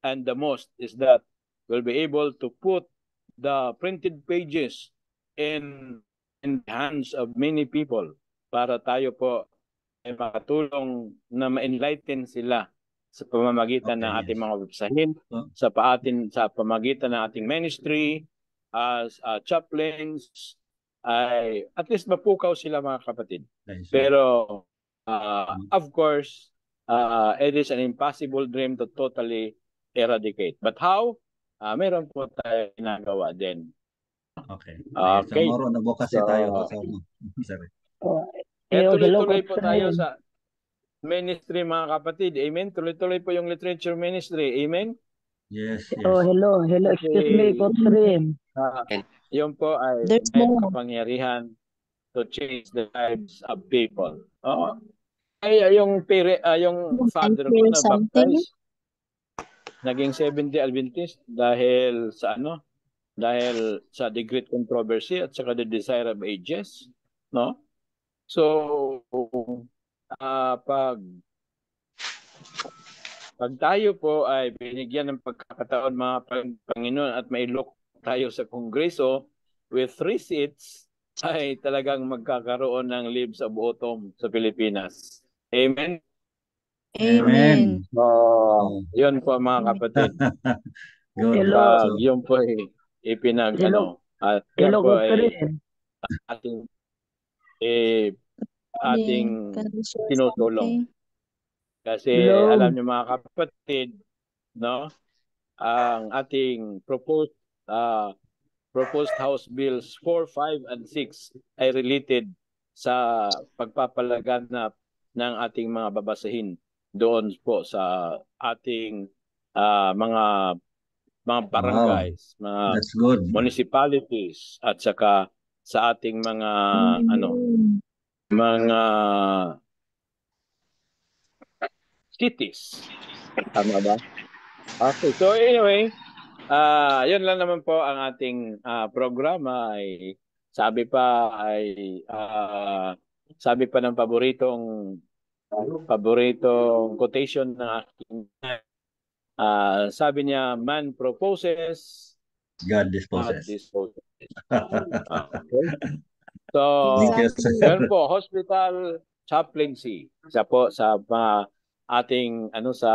and the most is that we'll be able to put the printed pages in the hands of many people para tayo po ay makatulong na ma-enlighten sila sa pamamagitan ng ating mga websahin, sa pamamagitan ng ating ministry, as chaplains, ay at least mapukaw sila mga kapatid. Pero of course, it is an impossible dream to totally eradicate. But how? Meron po tayo ginagawa din. Okay. Okay. Tomorrow na bukas tayo. Sorry. Tuloy-tuloy po tayo sa ministry mga kapatid. Amen? Tuloy-tuloy po yung literature ministry. Amen? Yes. Oh, hello. Excuse me, Catherine. Yun po ay may kapangyarihan to change the lives of people. Ay, yung father ko na baptized, naging 70 Adventist dahil sa dahil sa the great controversy at saka the desire of ages, no? So pag tayo po ay binigyan ng pagkakataon mga Panginoon at mailok tayo sa Kongreso with 3 seats, ay talagang magkakaroon ng leaves of autumn sa Pilipinas. Amen? Amen. Yun po mga kapatid. Hello. Yun po ay ipinag Hello. yan po ay Catherine. ating tinutulong. Kasi Hello. alam niyo mga kapatid, no? Ang ating proposed House Bills 4, 5, and 6 ay related sa pagpapalaganap ng ating mga babasahin doon po sa ating mga barangays, mga That's good. municipalities, at saka sa ating mga cities. Tama ba? Okay. So anyway, yun lang naman po ang ating programa. Ay sabi pa ng paboritong quotation ng aking sabi niya, man proposes, God disposes. Okay. So, yan po, hospital chaplaincy. Isa po sa ating sa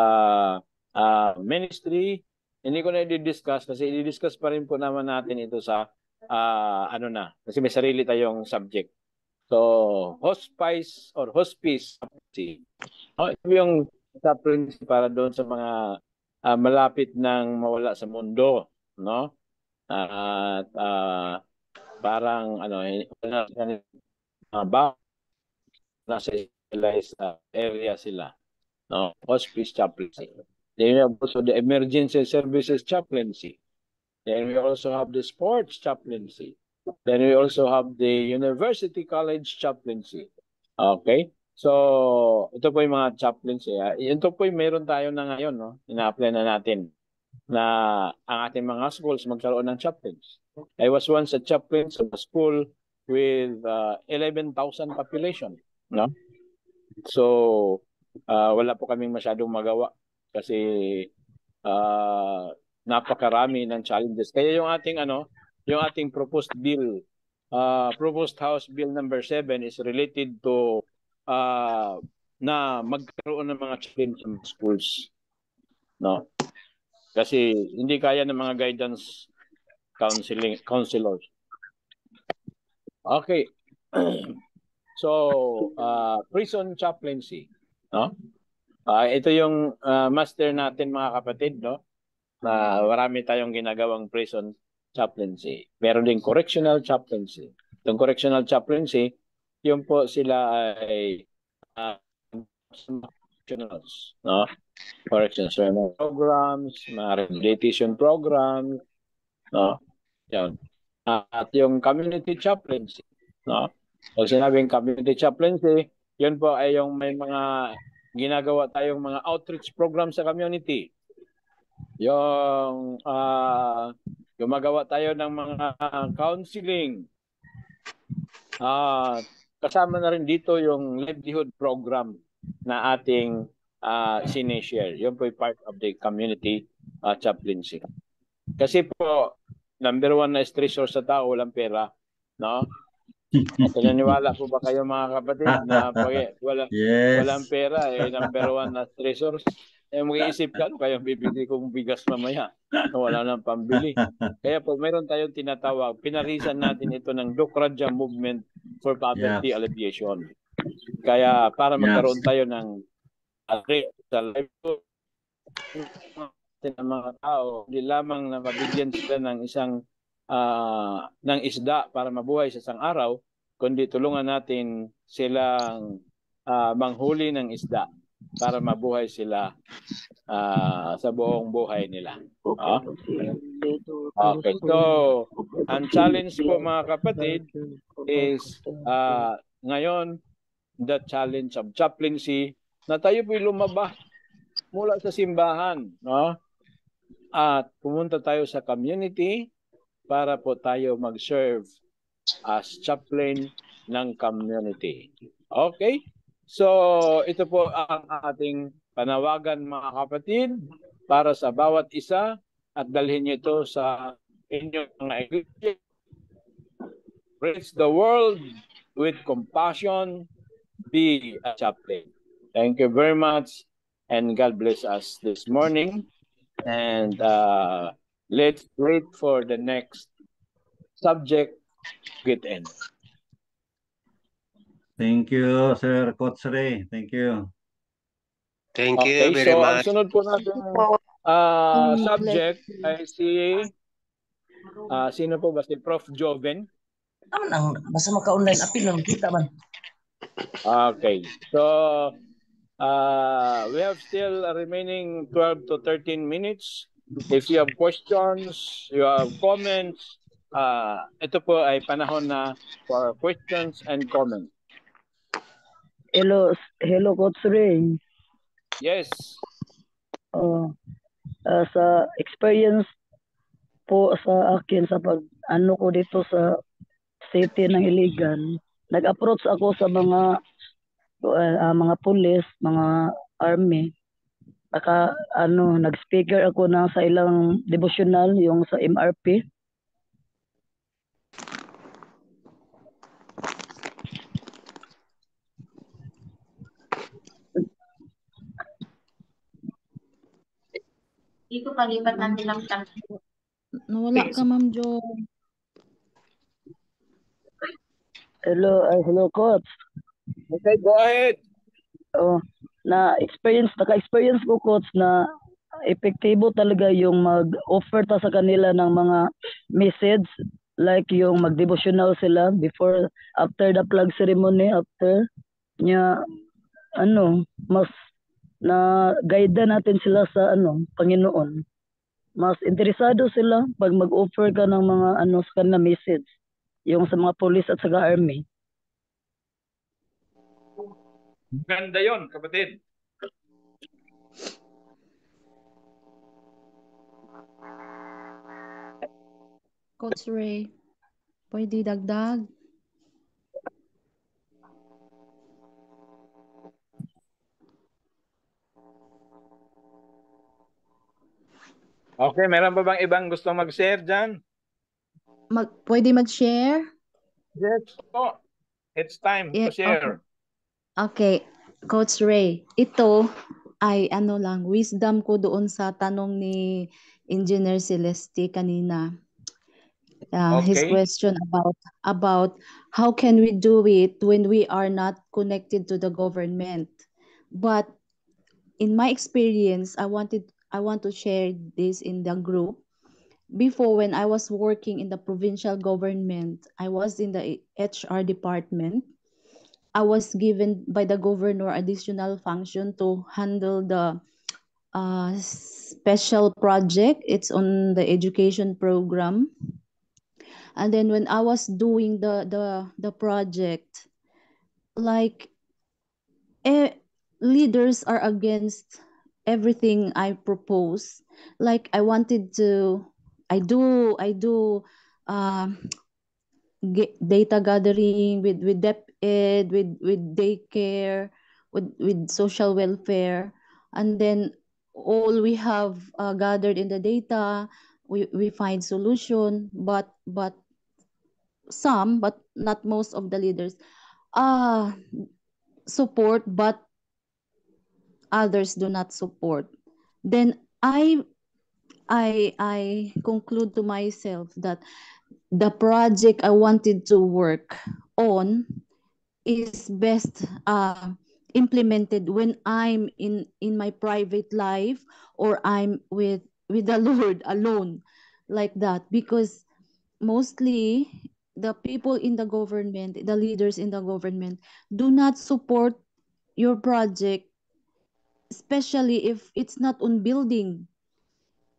ministry. Hindi ko na i-discuss kasi i-discuss pa rin po naman natin ito sa kasi may sarili tayong subject. So, hospice or hospice chaplaincy. Ito yung chaplaincy para doon sa mga malapit nang mawala sa mundo, no? At parang nasa specialized area sila, no? Hospice chaplaincy. Then we have also the emergency services chaplaincy. Then we also have the sports chaplaincy. Then we also have the university college chaplaincy. Okay? So, ito po yung mga chaplaincy. Ito po yung meron tayo na ngayon, no? Ina-apply na natin na ang ating mga schools magkaroon ng chaplains. I was once a chaplain sa school with 11,000 population, no? So, wala po kaming masyadong magawa kasi napakarami ng challenges. Kaya yung ating proposed bill, proposed House Bill number 7 is related to na magkaroon ng mga chaplains sa schools, no? Kasi hindi kaya ng mga guidance counselors. Okay. So, prison chaplaincy, no? Ito yung master natin mga kapatid, no? Marami tayong ginagawang prison chaplaincy. Meron din correctional chaplaincy. Itong correctional chaplaincy, yun po sila ay no? Correctional programs, mga rehabilitation programs, no? Yan. At yung community chaplaincy, no? Pag sinabing community chaplaincy, yun po ay yung may mga ginagawa tayong mga outreach program sa community. Yung gumagawa tayo ng mga counseling. Kasama na rin dito yung livelihood program na ating sinishare. Yun po ay part of the community chaplaincy. Kasi po, number one na stressor sa tao, walang pera. No? Naniniwala po ba kayo mga kapatid na pag walang Yes. pera, number one na stressor? Mag-iisip ka, kaya bibili kong bigas mamaya na wala nang pambili. Kaya po, mayroon tayong tinatawag, pinarisan natin ito ng Dukradja Movement for Poverty Alleviation. Kaya para magkaroon tayo ng sa livelihood ng mga tao, hindi lamang na mabigyan sila ng isang ng isda para mabuhay sa isang araw, kundi tulungan natin silang manghuli ng isda para mabuhay sila sa buong buhay nila. Okay, so ang challenge po mga kapatid is ngayon the challenge of chaplaincy na tayo po'y lumabas mula sa simbahan, no? At pumunta tayo sa community para po tayo mag-serve as chaplain ng community. Okay? So, ito po ang ating panawagan mga kapatid para sa bawat isa at dalhin niyo ito sa inyong mga iglesia. Reach the world with compassion. Be a chaplain. Thank you very much and God bless us this morning. And let's wait for the next subject get in. Thank you, Sir Coach Ray. Thank you. Thank you very So much. ang sunod po natin subject ay sino po ba? Si Prof. Joven. Basta maka-online appeal lang kita man. Okay. So we have still remaining 12 to 13 minutes. If you have questions, you have comments, ito po ay panahon na for questions and comments. Hello, Coach Ray. Yes. Sa experience po sa akin sa pag-ano ko dito sa city ng Iligan, nag-approach ako sa mga pulis, mga army. Nag-speaker ako na sa ilang devotional, yung sa MRP. Dito palipat natin lang siya. Nawala ka, Ma'am Jo. Hello, Coach. Okay, go ahead. Naka-experience ko, Coach, na epektibo talaga yung mag-offer ta sa kanila ng mga message, like yung mag-devotional sila after the flag ceremony, after niya, mas na guide natin sila sa Panginoon. Mas interesado sila pag mag-offer ka ng mga sa kanila message, yung sa mga police at sa army. Ganda yon, kapatid. Coach Ray, pwede dagdag? Okay, meron pa bang ibang gusto mag-share dyan? Pwede mag-share? Yes. Oh, it's time to share. Okay, Coach Ray, ito ay wisdom ko doon sa tanong ni Engineer Celeste kanina. His question about how can we do it when we are not connected to the government. But in my experience, I want to share this in the group. Before, when I was working in the provincial government, I was in the HR department. I was given by the governor additional function to handle the special project. It's on the education program. And then when I was doing the project, like leaders are against everything I propose. Like I wanted to, I do um data gathering with DepEd, with daycare, with social welfare, and then all we have gathered in the data, we find solution, but some, but not most of the leaders support, but others do not support. Then I conclude to myself that the project I wanted to work on is best implemented when I'm in my private life, or I'm with the Lord alone, like that. Because mostly the people in the government, the leaders in the government, do not support your project, especially if it's not on building.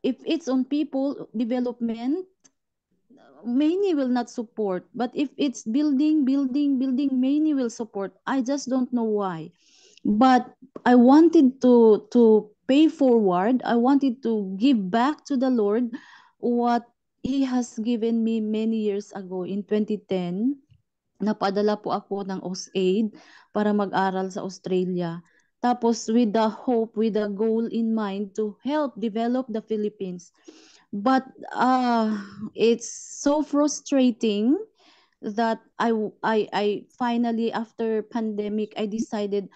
If it's on people development, many will not support. But if it's building, many will support. I just don't know why. But I wanted to pay forward. I wanted to give back to the Lord what He has given me many years ago. In 2010, napadala po ako ng AusAid para mag-aral sa Australia. Tapos with the hope, with the goal in mind to help develop the Philippines. But it's so frustrating that I finally, after pandemic, I decided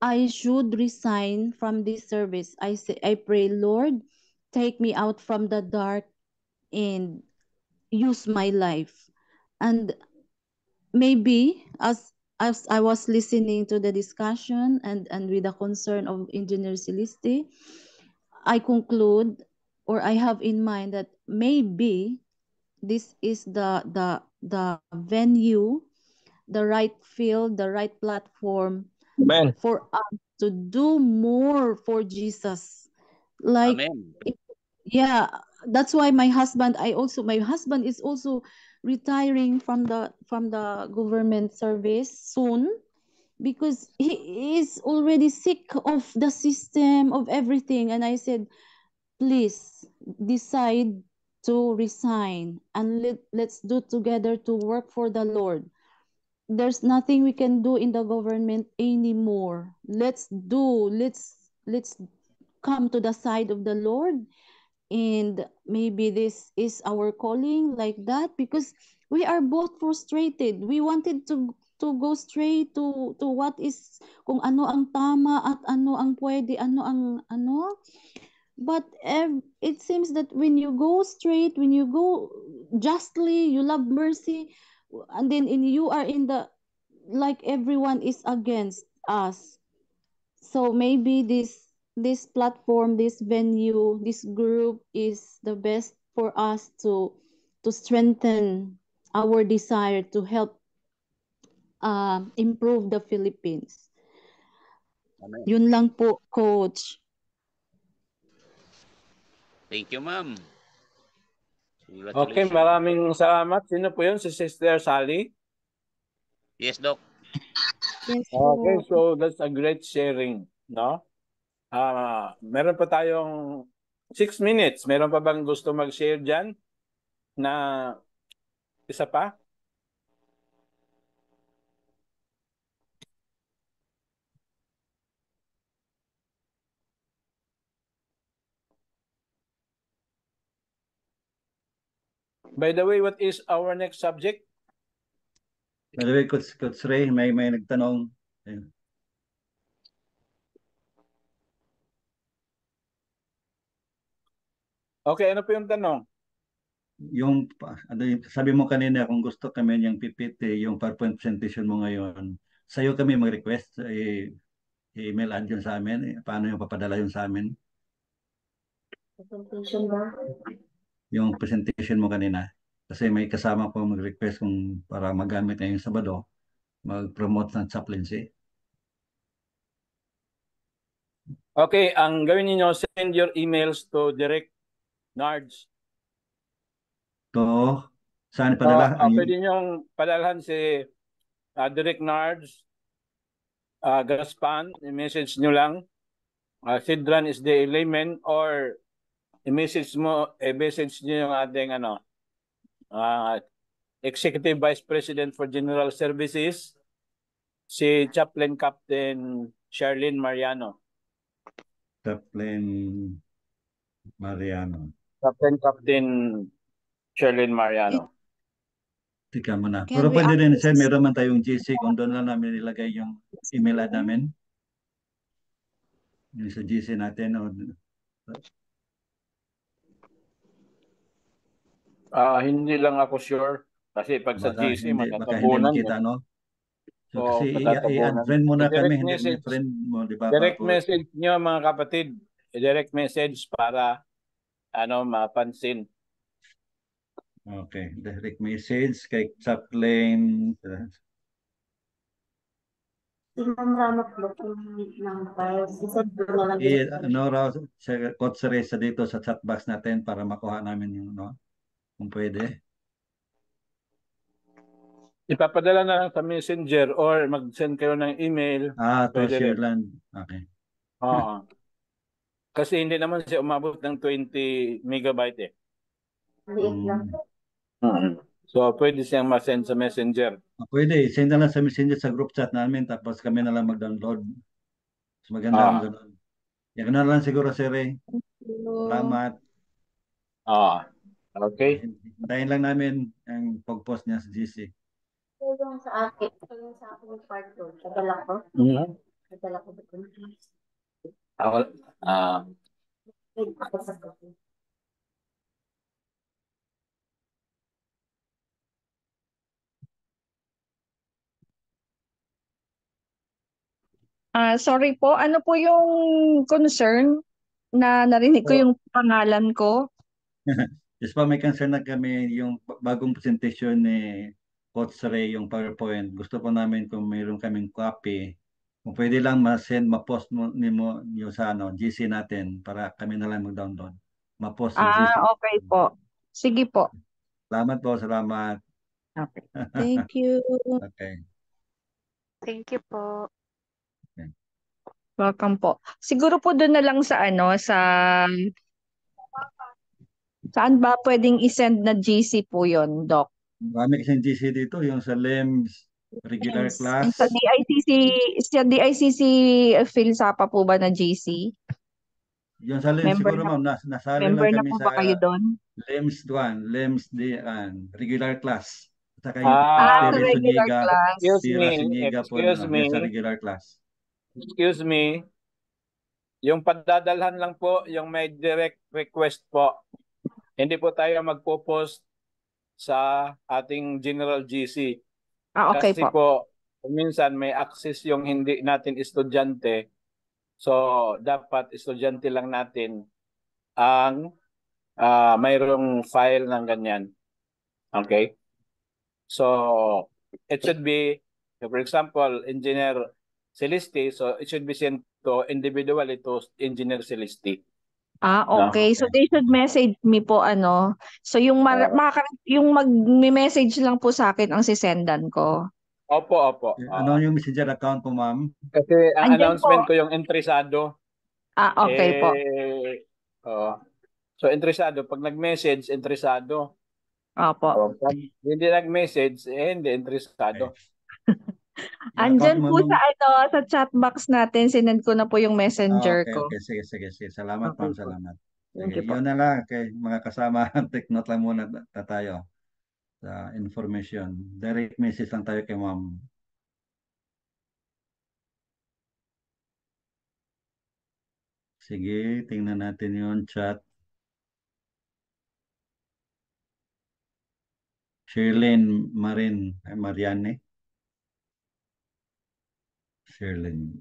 I should resign from this service. I pray, Lord, take me out from the dark and use my life. And maybe as I was listening to the discussion, and with the concern of Engineer Celeste, I conclude, or I have in mind, that maybe this is the venue, the right field, the right platform Amen. for us to do more for Jesus. Like, Amen. yeah, that's why my husband is also retiring from the government service soon, because he is already sick of the system, of everything. And I said, please decide to resign, and let's do together to work for the Lord. There's nothing we can do in the government anymore. Let's come to the side of the Lord. And maybe this is our calling, like that, because we are both frustrated. We wanted to go straight to what is, kung ano ang tama at ano ang pwede, ano ang ano. But it seems that when you go straight, when you go justly, you love mercy, and then you are in the, like, everyone is against us. So maybe this platform, this venue, this group is the best for us to strengthen our desire to help improve the Philippines. Amen. Yun lang po, Coach. Thank you, ma'am. Okay, Congratulations. maraming salamat. Sino po yun? Si Sister Sally? Yes, Doc. Yes Okay, po. so that's a great sharing, no? Meron pa tayong 6 minutes. Meron pa bang gusto mag-share dyan na isa pa? By the way, what is our next subject? By the way, Coach Ray, may nagtanong. Ayun. Okay, ano po yung tanong? Yung, sabi mo kanina, kung gusto kami yung PPT, yung PowerPoint presentation mo ngayon, sa'yo kami mag-request, i-email ad yun sa amin. Paano yung papadala yun sa amin? Presentation ba? Yung presentation mo kanina. Kasi may kasama ko mag-request kung para magamit ngayong Sabado, mag-promote ng chaplaincy. Okay, ang gawin niyo, send your emails to Direct Nards. To Saan padala? Pwede niyong padalhan si Direk Nards, Gaspan, i-message nyo lang. Sidran is the layman, or i-message nyo yung ating Executive Vice President for General Services, si Chaplain Captain Charlene Mariano. Chaplain Mariano. Captain Charlene Mariano. Tika mo na. Can Pero we pwede rin, sir, access- meron man tayong GC kung doon lang namin ilagay yung email ad namin. Yung sa GC natin. Hindi lang ako sure. Kasi pag sa Baka GC, baka hindi matatabunan makita, eh. no? So Oo, kasi matatabunan. i-unfriend muna I-direct kami, hindi message. friend mo, di ba? Direct Bago, message nyo mga kapatid. I-direct message para mapansin. okay, direct message kay Chaplain. Ano raw, Coach Reza dito sa chat box natin para makuha namin yung, no? Kung pwede. Ipapadala na lang sa messenger or mag-send kayo ng email. To Pwede rin. Sherland. Okay. Oo. Kasi hindi naman siya umabot ng 20 megabyte eh. So, pwede siyang ma-send sa messenger. Pwede, send na lang sa messenger sa group chat namin tapos kami na lang mag-download. Mas maganda kung ganun. Yan na lang siguro, Sir Ray. Salamat. Okay. Hintayin lang namin ang pag-post niya sa GC. Yung sa akin, yung sa akin yung part 2, padala ko. Padala ko ba ito? Sorry po, ano po yung concern na narinig ko yung pangalan ko? Yes pa, may concern na kami yung bagong presentation ni Coach Ray, yung PowerPoint. Gusto po namin kung mayroon kaming copy, kung pwede lang ma-post mo sa GC natin para kami na lang mag-download. Ma-post sa GC. Okay po. Sige po. Salamat po, salamat. Okay. Thank you. Okay. Thank you po. Welcome po. Siguro po doon na lang sa saan ba pwedeng i-send na GC po yon, Doc? Marami kasing GC dito, yung sa LEMS, regular Yes. class. Sa DICC Philsapa po ba na GC? Yung sa LEMS Member siguro, na- ma'am, nasali Member lang na kami po sa ba kayo doon? LEMS 1, LEMS D, regular class. Saka yung sa Terry regular Zuniga, class. Tira Zuniga po, yan sa regular class. Excuse me. Yung padadalhan lang po, yung may direct request po. Hindi po tayo magpo-post sa ating General GC. Okay Kasi po, minsan may access yung hindi natin estudyante. So, dapat estudyante lang natin ang mayroong file ng ganyan. Okay? So, it should be, for example, Engineer Celeste, so it should be sent to individually to Engineer Celeste. Okay. So they should message me po So yung yung mag-message lang po sa akin ang sisendan ko. Opo. Ano yung messenger account po, ma'am? Kasi ang Andyan announcement po. ko yung interesado. Okay po. So interesado, pag nag-message, interesado. Opo. Pag hindi nag-message, hindi interesado. Andyan po sa chat box natin, sinend ko na po yung messenger ko. Okay. Sige. Salamat, ma'am. Salamat. Thank you po. Yun na lang. Okay, mga kasama, take note lang muna tayo sa information. Direct message lang tayo kay ma'am. Sige, tingnan natin yung chat. Shirlene Mariane. Shirlene.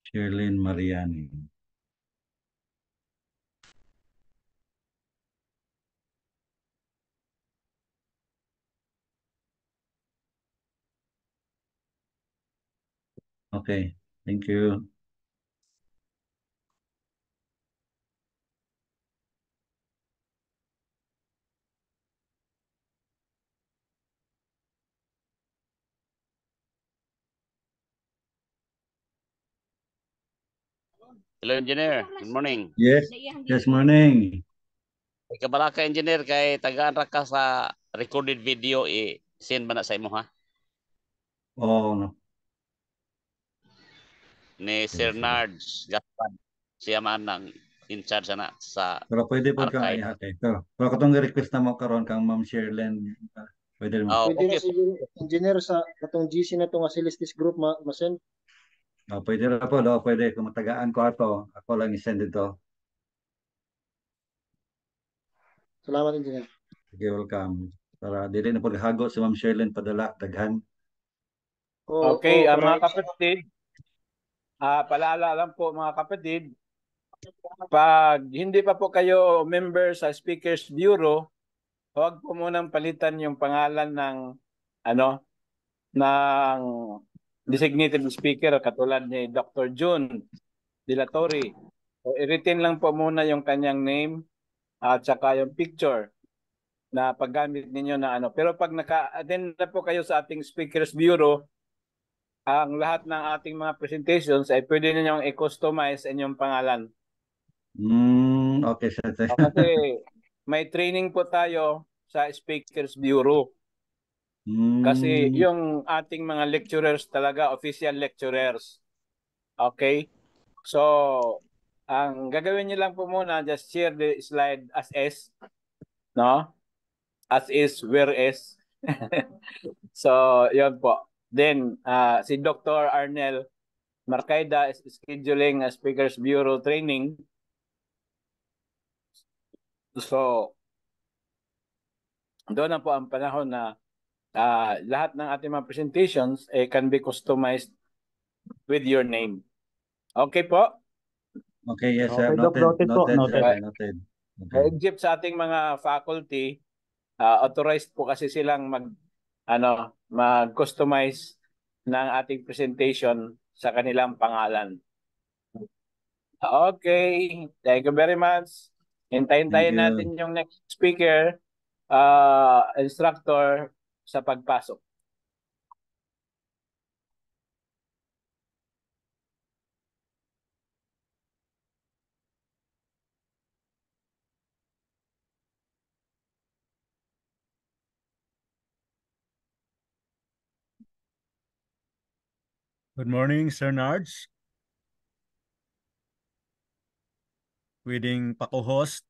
Shirlene Mariani. Okay, thank you. Hello, engineer. Good morning. Yes, yes, morning. Kabala ka, engineer, kay tagaan ra ka sa recorded video, send ba na sa imo, ha? Oh, no. Ni Sir Sige. Nards Gaspar. Siya man ang in charge na sa Pero pwede po kang archive. ihati. Pero katong request na mo karon kang Ma'am Sherlyn, pwede mo. Oh, Pwede na okay. siguro, engineer, sa katong GC na to nga Celestis Group, ma-send. Pwede na po, pwede. Kung matagaan ko ato, ako lang i-send ito. Salamat, engineer. Sige, welcome. Para dili na paghago si Ma'am Sherlyn padala, daghan. Okay, para mga kapatid, paalala lang po mga kapatid, pag hindi pa po kayo member sa Speakers Bureau, huwag po munang palitan yung pangalan ng ng designated speaker katulad ni Dr. June De La Torre. So, i-retain lang po muna yung kanyang name at saka yung picture na paggamit ninyo na Pero pag naka-attend na po kayo sa ating Speakers Bureau, ang lahat ng ating mga presentations ay pwede ninyong i-customize inyong pangalan. Okay, sir. Kasi may training po tayo sa Speakers Bureau. Kasi yung ating mga lecturers talaga, official lecturers. Okay? So, ang gagawin niyo lang po muna, just share the slide as is. No? As is, where is. So, yun po. Then, si Dr. Arnel Marcaida is scheduling a Speakers Bureau training. So, doon na po ang panahon na lahat ng ating mga presentations can be customized with your name. Okay po? Okay, yes, sir. Okay, Doc, Noted, noted po, noted, noted. sir. Noted. Okay. Except sa ating mga faculty, authorized po kasi silang mag-customize ng ating presentation sa kanilang pangalan. Okay, thank you very much. Hintayin-tayin Thank you. natin yung next speaker, instructor sa pagpasok. Good morning, Sir Nards. Pwedeng pako-host